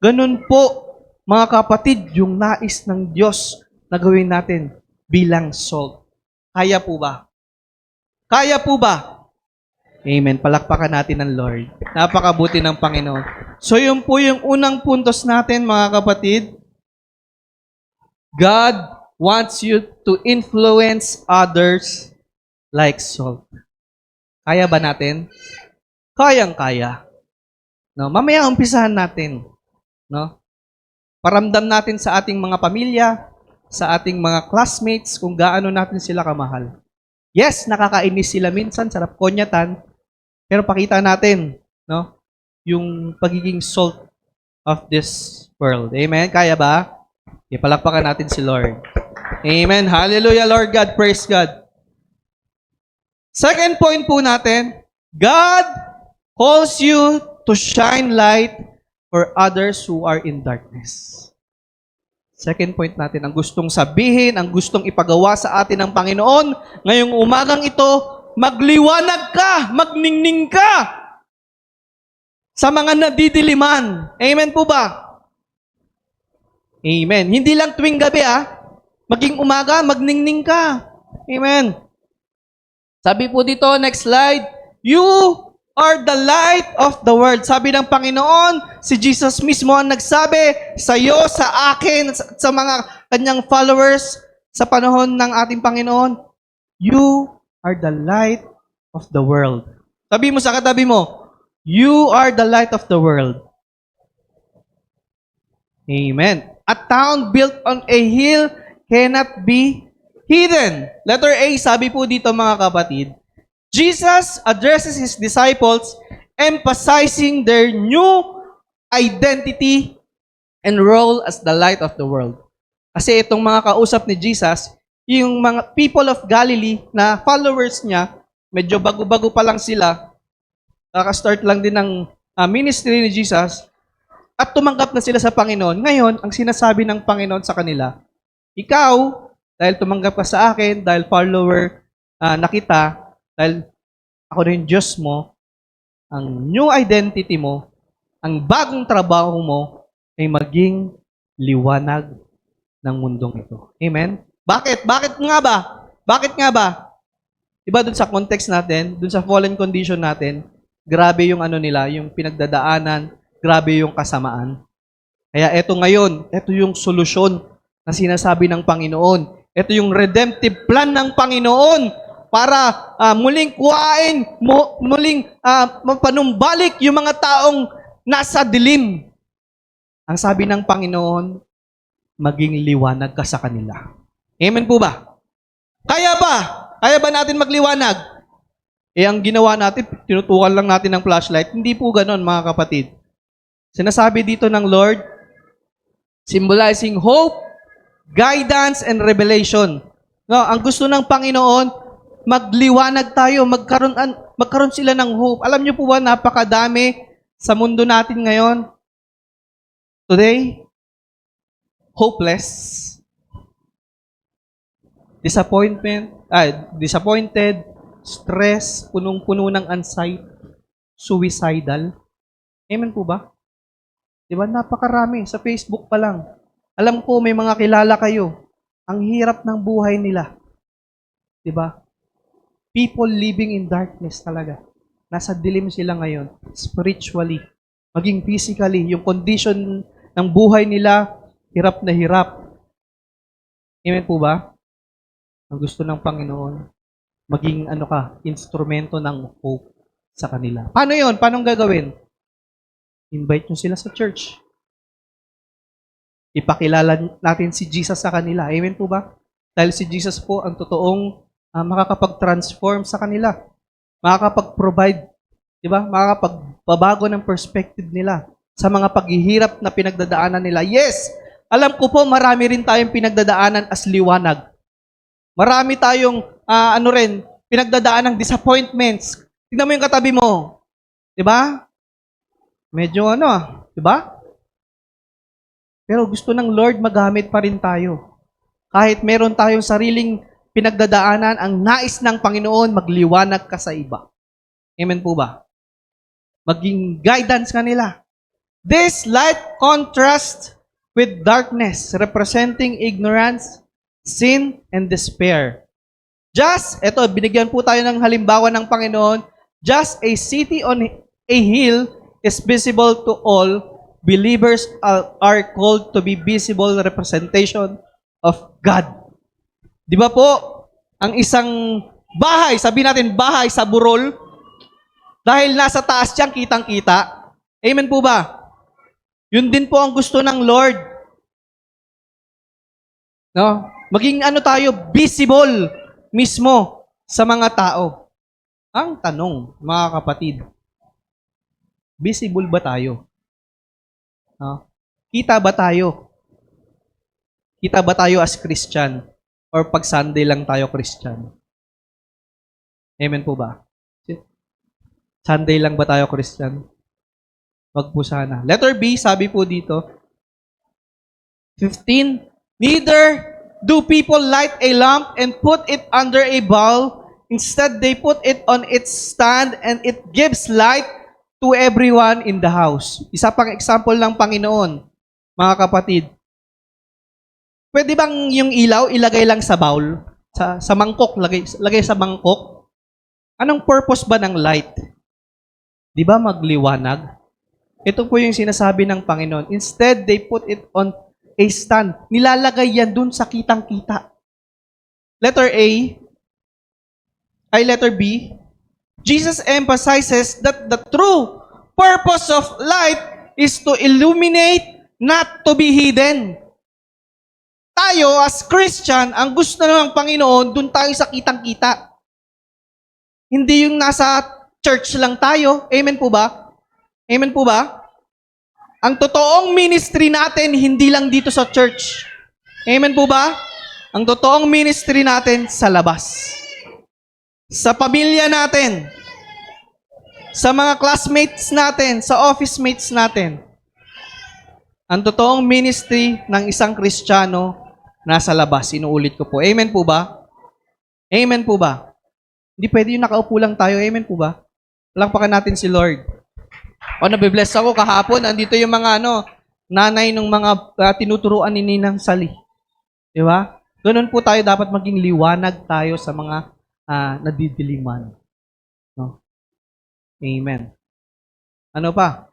Ganun po, mga kapatid, yung nais ng Diyos na gawin natin bilang salt. Kaya po ba? Kaya po ba? Amen. Palakpakan natin ang Lord. Napakabuti ng Panginoon. So yun po yung unang puntos natin, mga kapatid. God wants you to influence others like salt. Kaya ba natin? Kayang-kaya. No, mamaya umpisahan natin, no? Paramdam natin sa ating mga pamilya, sa ating mga classmates kung gaano natin sila kamahal. Yes, nakakainis sila minsan, sarap konyatan, pero pakita natin, no, yung pagiging salt of this world. Amen? Kaya ba? Ipalakpakan natin si Lord. Amen. Hallelujah, Lord God. Praise God. Second point po natin, God calls you to shine light for others who are in darkness. Second point natin, ang gustong sabihin, ang gustong ipagawa sa atin ng Panginoon, ngayong umagang ito, magliwanag ka, magningning ka sa mga nadidiliman. Amen po ba? Amen. Hindi lang tuwing gabi maging umaga, magningning ka. Amen. Sabi po dito, next slide, you are the light of the world. Sabi ng Panginoon, si Jesus mismo ang nagsabi sa iyo, sa akin, sa mga kanyang followers sa panahon ng ating Panginoon, you are the light of the world. Sabi mo sa katabi mo, you are the light of the world. Amen. A town built on a hill cannot be hidden. Letter A, sabi po dito mga kapatid, Jesus addresses His disciples emphasizing their new identity and role as the light of the world. Kasi itong mga kausap ni Jesus, yung mga people of Galilee na followers niya, medyo bago-bago pa lang sila, kaka-start lang din ng ministry ni Jesus, at tumanggap na sila sa Panginoon. Ngayon, ang sinasabi ng Panginoon sa kanila, ikaw, dahil tumanggap ka sa akin, dahil follower na kita, dahil ako na yung Diyos mo, ang new identity mo, ang bagong trabaho mo, ay maging liwanag ng mundong ito. Amen? Bakit? Bakit nga ba? Bakit nga ba? Diba dun sa context natin, dun sa fallen condition natin, grabe yung ano nila, yung pinagdadaanan, grabe yung kasamaan. Kaya eto ngayon, eto yung solusyon na sinasabi ng Panginoon. Ito yung redemptive plan ng Panginoon para muling kuhain, muling mapanumbalik yung mga taong nasa dilim. Ang sabi ng Panginoon, maging liwanag ka sa kanila. Amen po ba? Kaya ba? Kaya ba natin magliwanag? Ang ginawa natin, tinutukan lang natin ng flashlight. Hindi po ganon, mga kapatid. Sinasabi dito ng Lord, symbolizing hope, guidance, and revelation. No, ang gusto ng Panginoon, magliwanag tayo, magkaroon sila ng hope. Alam niyo po ba, napakadami sa mundo natin ngayon, today, hopeless, disappointed, stress, punong-puno ng anxiety, suicidal. Amen po ba? Diba? Napakarami. Sa Facebook pa lang. Alam ko, may mga kilala kayo. Ang hirap ng buhay nila. Diba? People living in darkness talaga. Nasa dilim sila ngayon. Spiritually. Maging physically. Yung condition ng buhay nila, hirap na hirap. Amen po ba? Ang gusto ng Panginoon, maging instrumento ng hope sa kanila. Paano yon? Paano gagawin? Invite nyo sila sa church. Ipakilala natin si Jesus sa kanila. Amen po ba? Dahil si Jesus po ang totoong makakapag-transform sa kanila. Makakapag-provide, di ba? Makakapagbabago ng perspective nila sa mga paghihirap na pinagdadaanan nila. Yes! Alam ko po, marami rin tayong pinagdadaanan as liwanag. Marami tayong, pinagdadaan ng disappointments. Tingnan mo yung katabi mo. Di ba? Medyo di ba? Pero gusto ng Lord magamit pa rin tayo. Kahit meron tayong sariling pinagdadaanan, ang nais ng Panginoon, magliwanag ka sa iba. Amen po ba? Maging guidance ka nila. This light contrasts with darkness, representing ignorance, sin, and despair. Binigyan po tayo ng halimbawa ng Panginoon, just a city on a hill is visible to all, believers are called to be visible representation of God. Di ba po, ang isang bahay, sabihin natin bahay sa burol, dahil nasa taas siyang kitang-kita. Amen po ba? Yun din po ang gusto ng Lord. No? Maging tayo, visible mismo sa mga tao. Ang tanong, mga kapatid, visible ba tayo? No? Kita ba tayo? Kita ba tayo as Christian? Or pag Sunday lang tayo Christian? Amen po ba? Sunday lang ba tayo Christian? Wag po sana. Letter B, sabi po dito, 15, neither do people light a lamp and put it under a bowl. Instead, they put it on its stand and it gives light to everyone in the house. Isa pang example ng Panginoon, mga kapatid. Pwede bang yung ilaw ilagay lang sa bowl? Sa mangkok, lagay sa mangkok? Anong purpose ba ng light? Di ba magliwanag? Ito po yung sinasabi ng Panginoon. Instead, they put it on a stand. Nilalagay yan dun sa kitang-kita. Letter A, letter B, Jesus emphasizes that the true purpose of light is to illuminate, not to be hidden. Tayo, as Christian, ang gusto ng Panginoon, dun tayo sa kitang-kita. Hindi yung nasa church lang tayo. Amen po ba? Amen po ba? Ang totoong ministry natin, hindi lang dito sa church. Amen po ba? Ang totoong ministry natin sa labas. Sa pamilya natin. Sa mga classmates natin, sa office mates natin. Ang totoong ministry ng isang Kristiyano nasa labas. Inuulit ko po. Amen po ba? Amen po ba? Hindi pwede yung nakaupo lang tayo. Amen po ba? Palakpakan natin si Lord. O, nabibless ako kahapon. Andito yung mga nanay ng mga tinuturuan ni Ninang Sally. Di ba? Ganun po tayo dapat maging liwanag tayo sa mga nadidiliman. No? Amen. Ano pa?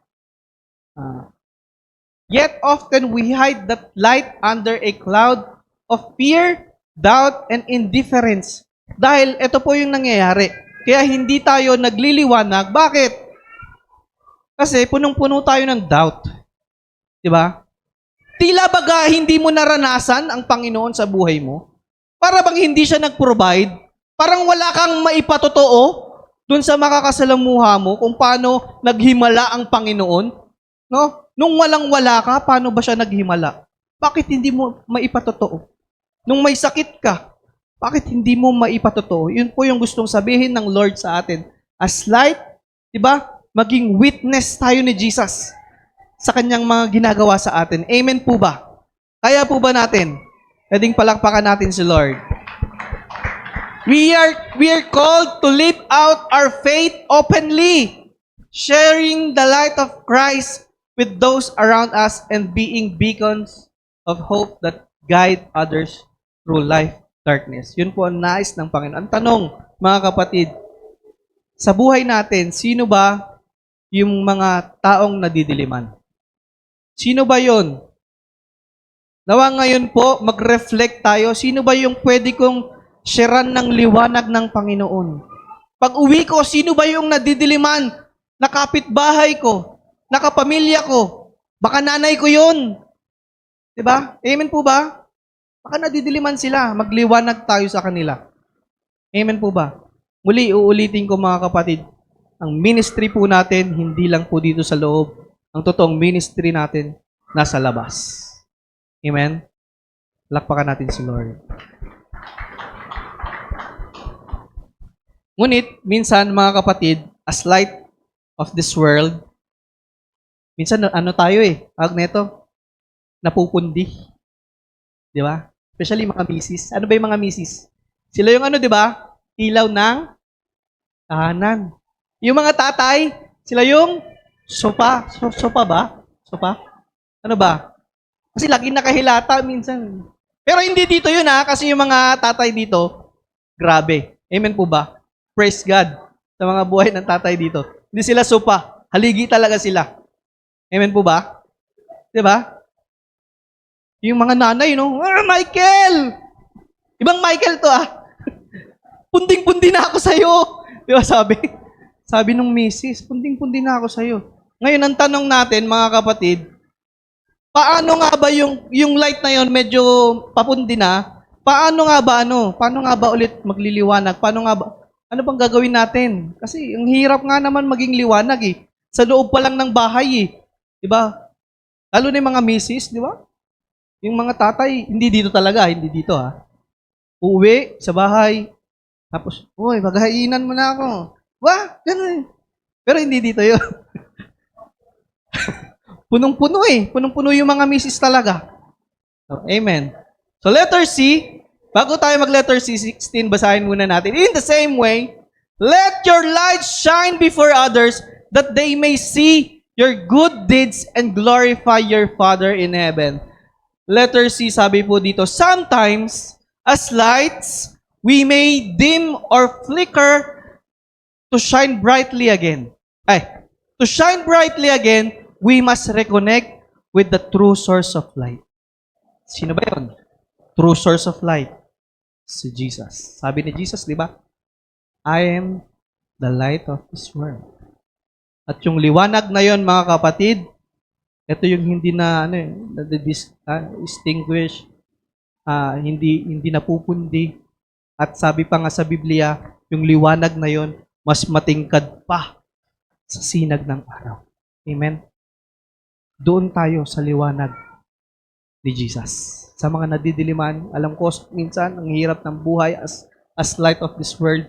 Yet often we hide that light under a cloud of fear, doubt, and indifference. Dahil ito po yung nangyayari. Kaya hindi tayo nagliliwanag. Bakit? Kasi punong-puno tayo ng doubt. Di ba? Tila baga hindi mo naranasan ang Panginoon sa buhay mo? Para bang hindi siya nag-provide? Parang wala kang maipatotoo dun sa makakasalamuha mo kung paano naghimala ang Panginoon? No? Nung walang-wala ka, paano ba siya naghimala? Bakit hindi mo maipatotoo? Nung may sakit ka, bakit hindi mo maipatotoo? Yun po yung gustong sabihin ng Lord sa atin. As light, di ba? Maging witness tayo ni Jesus sa kanyang mga ginagawa sa atin. Amen po ba? Kaya po ba natin? Pwedeng palakpakan natin si Lord. We are called to live out our faith openly, sharing the light of Christ with those around us and being beacons of hope that guide others through life darkness. Yun po ang nais ng Panginoon. Ang tanong, mga kapatid, sa buhay natin, sino ba yung mga taong nadidiliman? Sino ba yon? Nawa ngayon po, mag-reflect tayo. Sino ba yung pwede kong sharean ng liwanag ng Panginoon? Pag uwi ko, sino ba yung nadidiliman? Nakapitbahay ko, nakapamilya ko, baka nanay ko yun. Diba? Amen po ba? Baka nadidiliman sila. Magliwanag tayo sa kanila. Amen po ba? Muli, uulitin ko mga kapatid, ang ministry po natin, hindi lang po dito sa loob. Ang totoong ministry natin, nasa labas. Amen? Lakpakan natin si Lord. Ngunit, minsan mga kapatid, as light of this world, minsan tayo Agneto, napupundi. Di ba? Especially mga misis. Ano ba yung mga misis? Sila yung di ba? Ilaw ng tahanan. Yung mga tatay, sila yung sopa. Sopa ba? Sopa? Ano ba? Kasi lagi nakahilata minsan. Pero hindi dito yun kasi yung mga tatay dito, grabe. Amen po ba? Praise God sa mga buhay ng tatay dito. Hindi sila sopa. Haligi talaga sila. Amen po ba? Di ba? Yung mga nanay, Michael! Ibang Michael to Punding-pundi na ako sa'yo. Di ba sabi nung misis, punding-pundi na ako sa'yo. Ngayon, ang tanong natin, mga kapatid, paano nga ba yung light na yon medyo papundi na? Paano nga ba ulit magliliwanag? Ano bang gagawin natin? Kasi ang hirap nga naman maging liwanag Sa loob pa lang ng bahay Di ba? Lalo na yung mga misis, di ba? Yung mga tatay, hindi dito Uuwi sa bahay, tapos, maghainan mo na ako. Wah, ganun. Pero hindi dito yun. Punong-puno Punong-puno yung mga misis talaga. So, amen. So, letter C, bago tayo mag-letter C, 16, basahin muna natin. In the same way, let your light shine before others that they may see your good deeds and glorify your Father in heaven. Letter C, sabi po dito, sometimes, as lights, we may dim or flicker to shine brightly again. To shine brightly again, we must reconnect with the true source of light. Sino ba yun? True source of light. Si Jesus. Sabi ni Jesus, di ba? I am the light of this world. At yung liwanag na yon, mga kapatid, ito yung hindi na distinguish, hindi napupundi. At sabi pa nga sa Biblia, yung liwanag na yon mas matingkad pa sa sinag ng araw. Amen. Doon tayo sa liwanag ni Jesus. Sa mga nadidiliman, alam ko minsan ang hirap ng buhay as light of this world.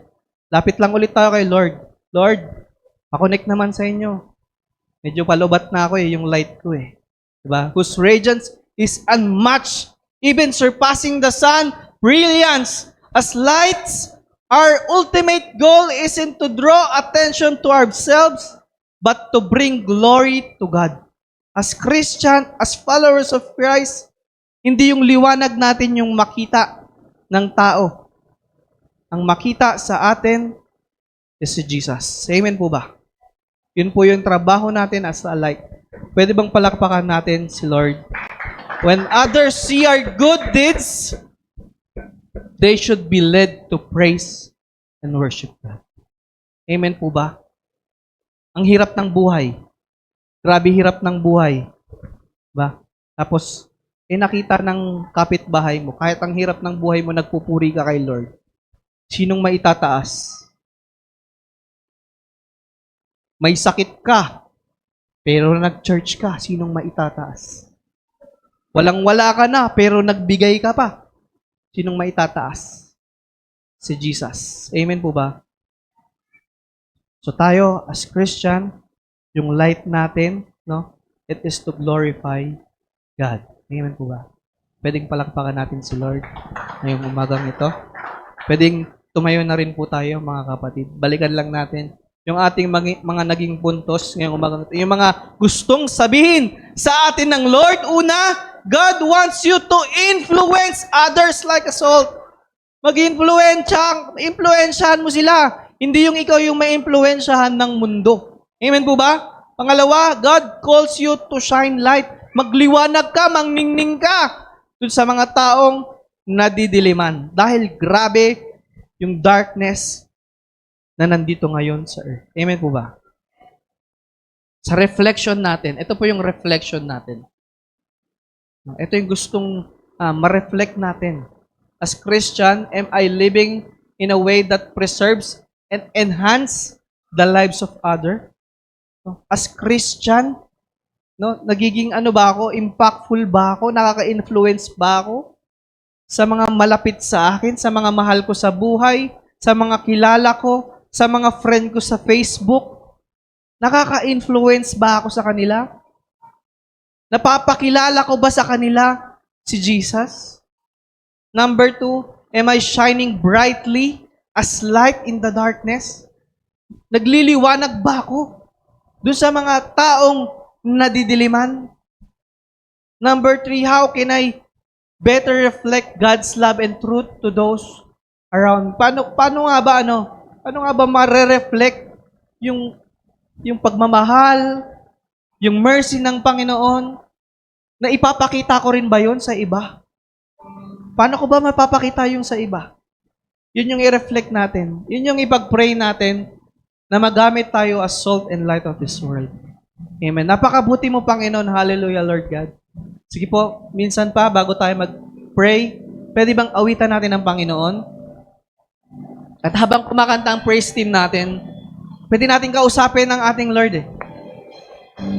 Lapit lang ulit tayo kay Lord. Lord, pa-connect naman sa inyo. Medyo palubat na ako yung light ko Diba? Whose radiance is unmatched, even surpassing the sun, brilliance. As lights, our ultimate goal isn't to draw attention to ourselves, but to bring glory to God. As Christian, as followers of Christ, hindi yung liwanag natin yung makita ng tao. Ang makita sa atin is si Jesus. Amen po ba? Yun po yung trabaho natin as a light. Pwede bang palakpakan natin si Lord? When others see our good deeds, they should be led to praise and worship God. Amen po ba? Ang hirap ng buhay. Grabe hirap ng buhay. Ba? Tapos, nakita ng kapitbahay mo, kahit ang hirap ng buhay mo, nagpupuri ka kay Lord. Sinong maitataas? May sakit ka, pero nag-church ka, sinong maitataas? Walang-wala ka na, pero nagbigay ka pa. Sinong maitataas? Si Jesus. Amen po ba? So tayo, as Christian, yung light natin, it is to glorify God. Amen po ba? Pwedeng palakpakan natin si Lord ngayong umagang ito. Pwedeng tumayo na rin po tayo, mga kapatid. Balikan lang natin yung ating mga naging puntos ngayong umagang ito. Yung mga gustong sabihin sa atin ng Lord. Una, God wants you to influence others like a salt. Mag-influensyahan mo sila. Hindi yung ikaw yung mai-influensyahan ng mundo. Amen po ba? Pangalawa, God calls you to shine light. Magliwanag ka, mangningning ka dun sa mga taong nadidiliman. Dahil grabe yung darkness na nandito ngayon sa earth. Amen po ba? Sa reflection natin, ito po yung reflection natin. Ito yung gustong ma-reflect natin. As Christian, am I living in a way that preserves and enhance the lives of others? As Christian, nagiging ba ako? Impactful ba ako? Nakaka-influence ba ako? Sa mga malapit sa akin, sa mga mahal ko sa buhay, sa mga kilala ko, sa mga friend ko sa Facebook? Nakaka-influence ba ako sa kanila? Napapakilala ko ba sa kanila si Jesus? Number 2, am I shining brightly as light in the darkness? Nagliliwanag ba ako doon sa mga taong nadidiliman? Number 3, how can I better reflect God's love and truth to those around? Paano nga ba ma-reflect yung pagmamahal, yung mercy ng Panginoon, na ipapakita ko rin ba yun sa iba? Paano ko ba mapapakita yung sa iba? Yun yung i-reflect natin. Yun yung ipag-pray natin na magamit tayo as salt and light of this world. Amen. Napakabuti mo, Panginoon. Hallelujah, Lord God. Sige po, minsan pa, bago tayo mag-pray, pwede bang awitan natin ang Panginoon? At habang kumakanta ang praise team natin, pwede natin kausapin ang ating Lord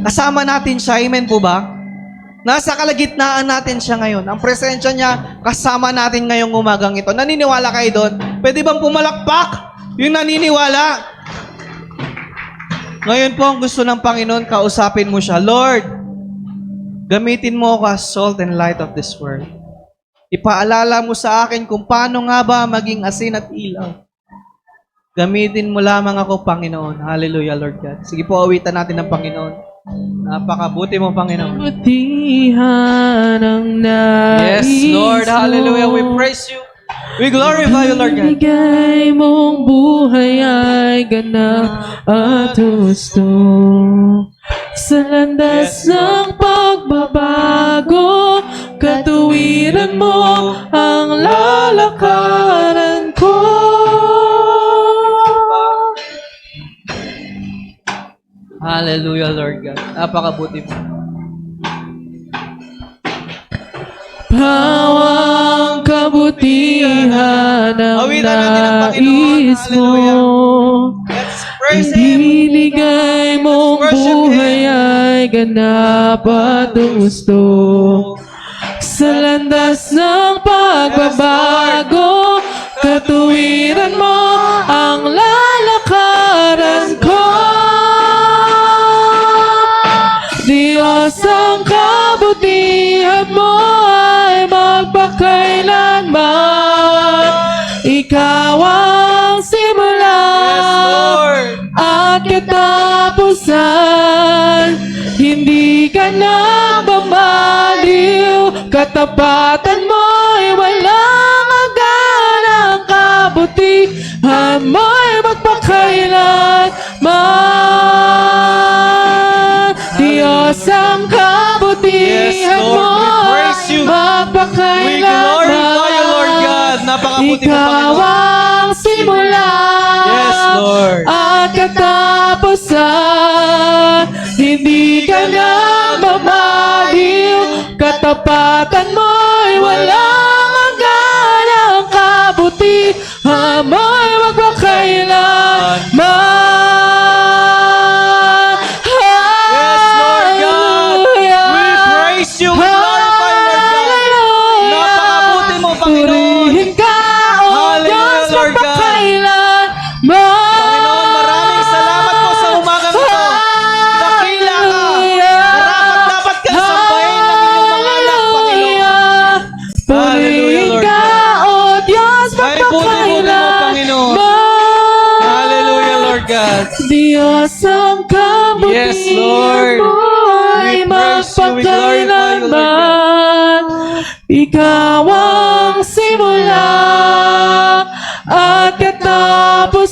Kasama natin siya. Amen po ba? Nasa kalagitnaan natin siya ngayon. Ang presensya niya, kasama natin ngayong umagang ito. Naniniwala kayo doon? Pwede bang pumalakpak? Yung naniniwala. Ngayon po, ang gusto ng Panginoon, kausapin mo siya. Lord, gamitin mo ako as salt and light of this world. Ipaalala mo sa akin kung paano nga ba maging asin at ilaw. Gamitin mo lamang ako, Panginoon. Hallelujah, Lord God. Sige po, awitan natin ng Panginoon. Napakabuti mo, Panginoon. Butihan ang nais Yes, Lord. Hallelujah. We praise you. We glorify you, Lord God. Bigay mong buhay ay ganap at husto. Sa landas Yes, ng pagbabago, katuwiran mo ang lalakaran ko. Hallelujah, Lord God. Napakabuti mo. Pawang kabutihan ng Awitan natin ang Panginoon. nais mo. Let's praise Him. Ibinigay mong Let's worship buhay Him. ay ganap at gusto. Sa landas ng pagbabago, katuwiran mo ang lalakaran ko. Diyos, ang kabutihan mo ay magpakailanman. Ikaw ang simula Yes, Lord. at katapusan. Hindi ka na mamaliw, katapatan mo'y walang hanggan. Ang kabutihan mo'y magpakailanman. Diyos, ang kabutihan Yes, Lord. mo We praise you. ay magpakailanman. We glorify you, Lord God. Napakabuti mo, Ikaw Panginoon. ang simula Yes, Lord. at katapusan. Hindi ka na mamaliw, katapatan mo'y walang hanggan. Ang kabutihan mo'y magpakailanman. Yes, Lord God. We praise you. We glorify you, Lord God. Napakabuti mo, Panginoon. Purihin ka, O Hallelujah, Diyos, Lord God. magpakailanman. Panginoon, maraming salamat po sa umagang ito. Dakila ka. Karapat-dapat kang sambahin ng inyong mga anak, Panginoon. Purihin Lord ka, O Diyos, Ay, buti-buti mo, Panginoon. magpakailanman. Hallelujah, Lord God. Diyos, ang kabutihan Yes, Lord. mo ay We praise you, we glorify you, Lord magpakailanman. Ikaw ang simula at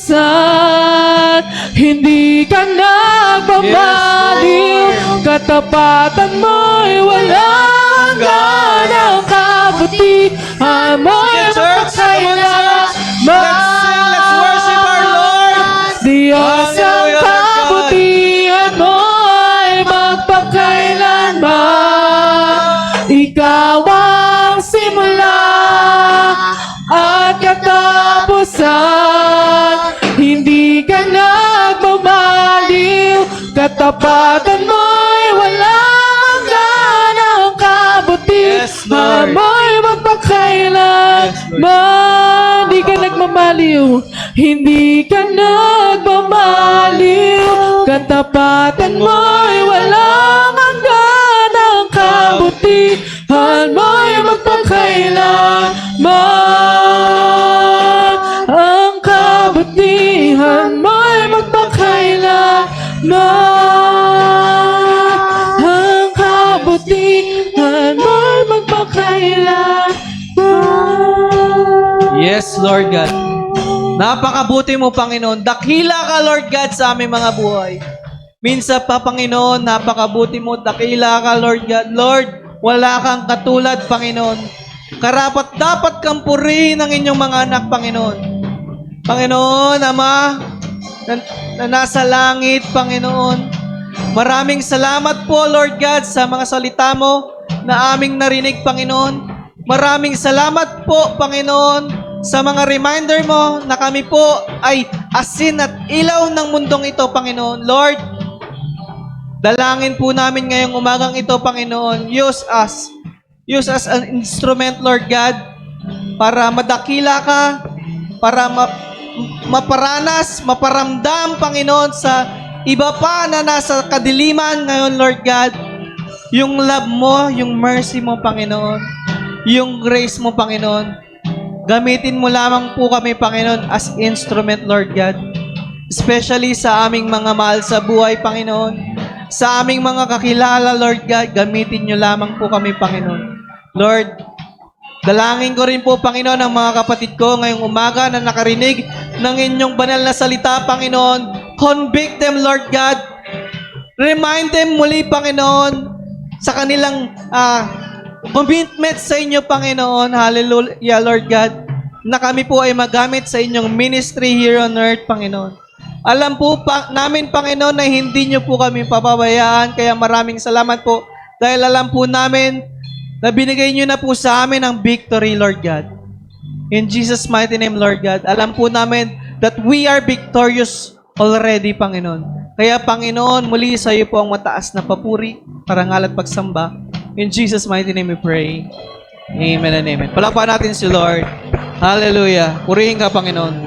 katapusan. Hindi ka nagbabaliw, Yes, Lord. katapatan mo'y walang hanggan. Ang kabutihan mo'y Sige, church. Come on, church. Let's sing. Let's worship our Lord. Diyos, ang Hallelujah, Lord God. kabutihan mo ay magpakailanman. Ikaw ang simula at katapusan. Hindi ka nagmamaliw, katapatan mo'y walang hanggan. Ang Yes, kabutihan Lord. mo'y magpakailanman. Hindi ka nagmamaliw, hindi ka nagmamaliw, katapatan mo'y walang hanggan. Ang kabutihan mo'y magpakailanman. Ang kabutihan mo'y magpakailanman. Ang kabutihan mo'y magpakailanman. Yes, Lord God. Napakabuti mo, Panginoon. Dakila ka, Lord God, sa aming mga buhay. Minsan pa, Panginoon, napakabuti mo. Dakila ka, Lord God. Lord, wala kang katulad, Panginoon. Karapat dapat kang purihin ng inyong mga anak, Panginoon. Panginoon, Ama, na nasa langit, Panginoon. Maraming salamat po, Lord God, sa mga salita mo na aming narinig, Panginoon. Maraming salamat po, Panginoon, sa mga reminder mo na kami po ay asin at ilaw ng mundong ito, Panginoon. Lord, dalangin po namin ngayong umagang ito, Panginoon. Use us. Use us an instrument, Lord God, para madakila ka, para maparanas, maparamdam, Panginoon, sa iba pa na nasa kadiliman ngayon, Lord God, yung love mo, yung mercy mo, Panginoon, yung grace mo, Panginoon. Gamitin mo lamang po kami, Panginoon, as instrument, Lord God. Especially sa aming mga mahal sa buhay, Panginoon. Sa aming mga kakilala, Lord God, gamitin nyo lamang po kami, Panginoon. Lord, dalangin ko rin po, Panginoon, ang mga kapatid ko ngayong umaga na nakarinig ng inyong banal na salita, Panginoon. Convict them, Lord God. Remind them muli, Panginoon, sa kanilang commitment sa inyo, Panginoon. Hallelujah, Lord God, na kami po ay magamit sa inyong ministry here on earth, Panginoon. Alam po namin, Panginoon, na hindi niyo po kami papabayaan. Kaya maraming salamat po dahil alam po namin na binigay niyo na po sa amin ang victory, Lord God. In Jesus' mighty name, Lord God, alam po namin that we are victorious already, Panginoon. Kaya, Panginoon, muli sa iyo po ang mataas na papuri, parangal at pagsamba. In Jesus' mighty name we pray. Amen and amen. Palakpakan natin si Lord. Hallelujah. Purihin ka, Panginoon.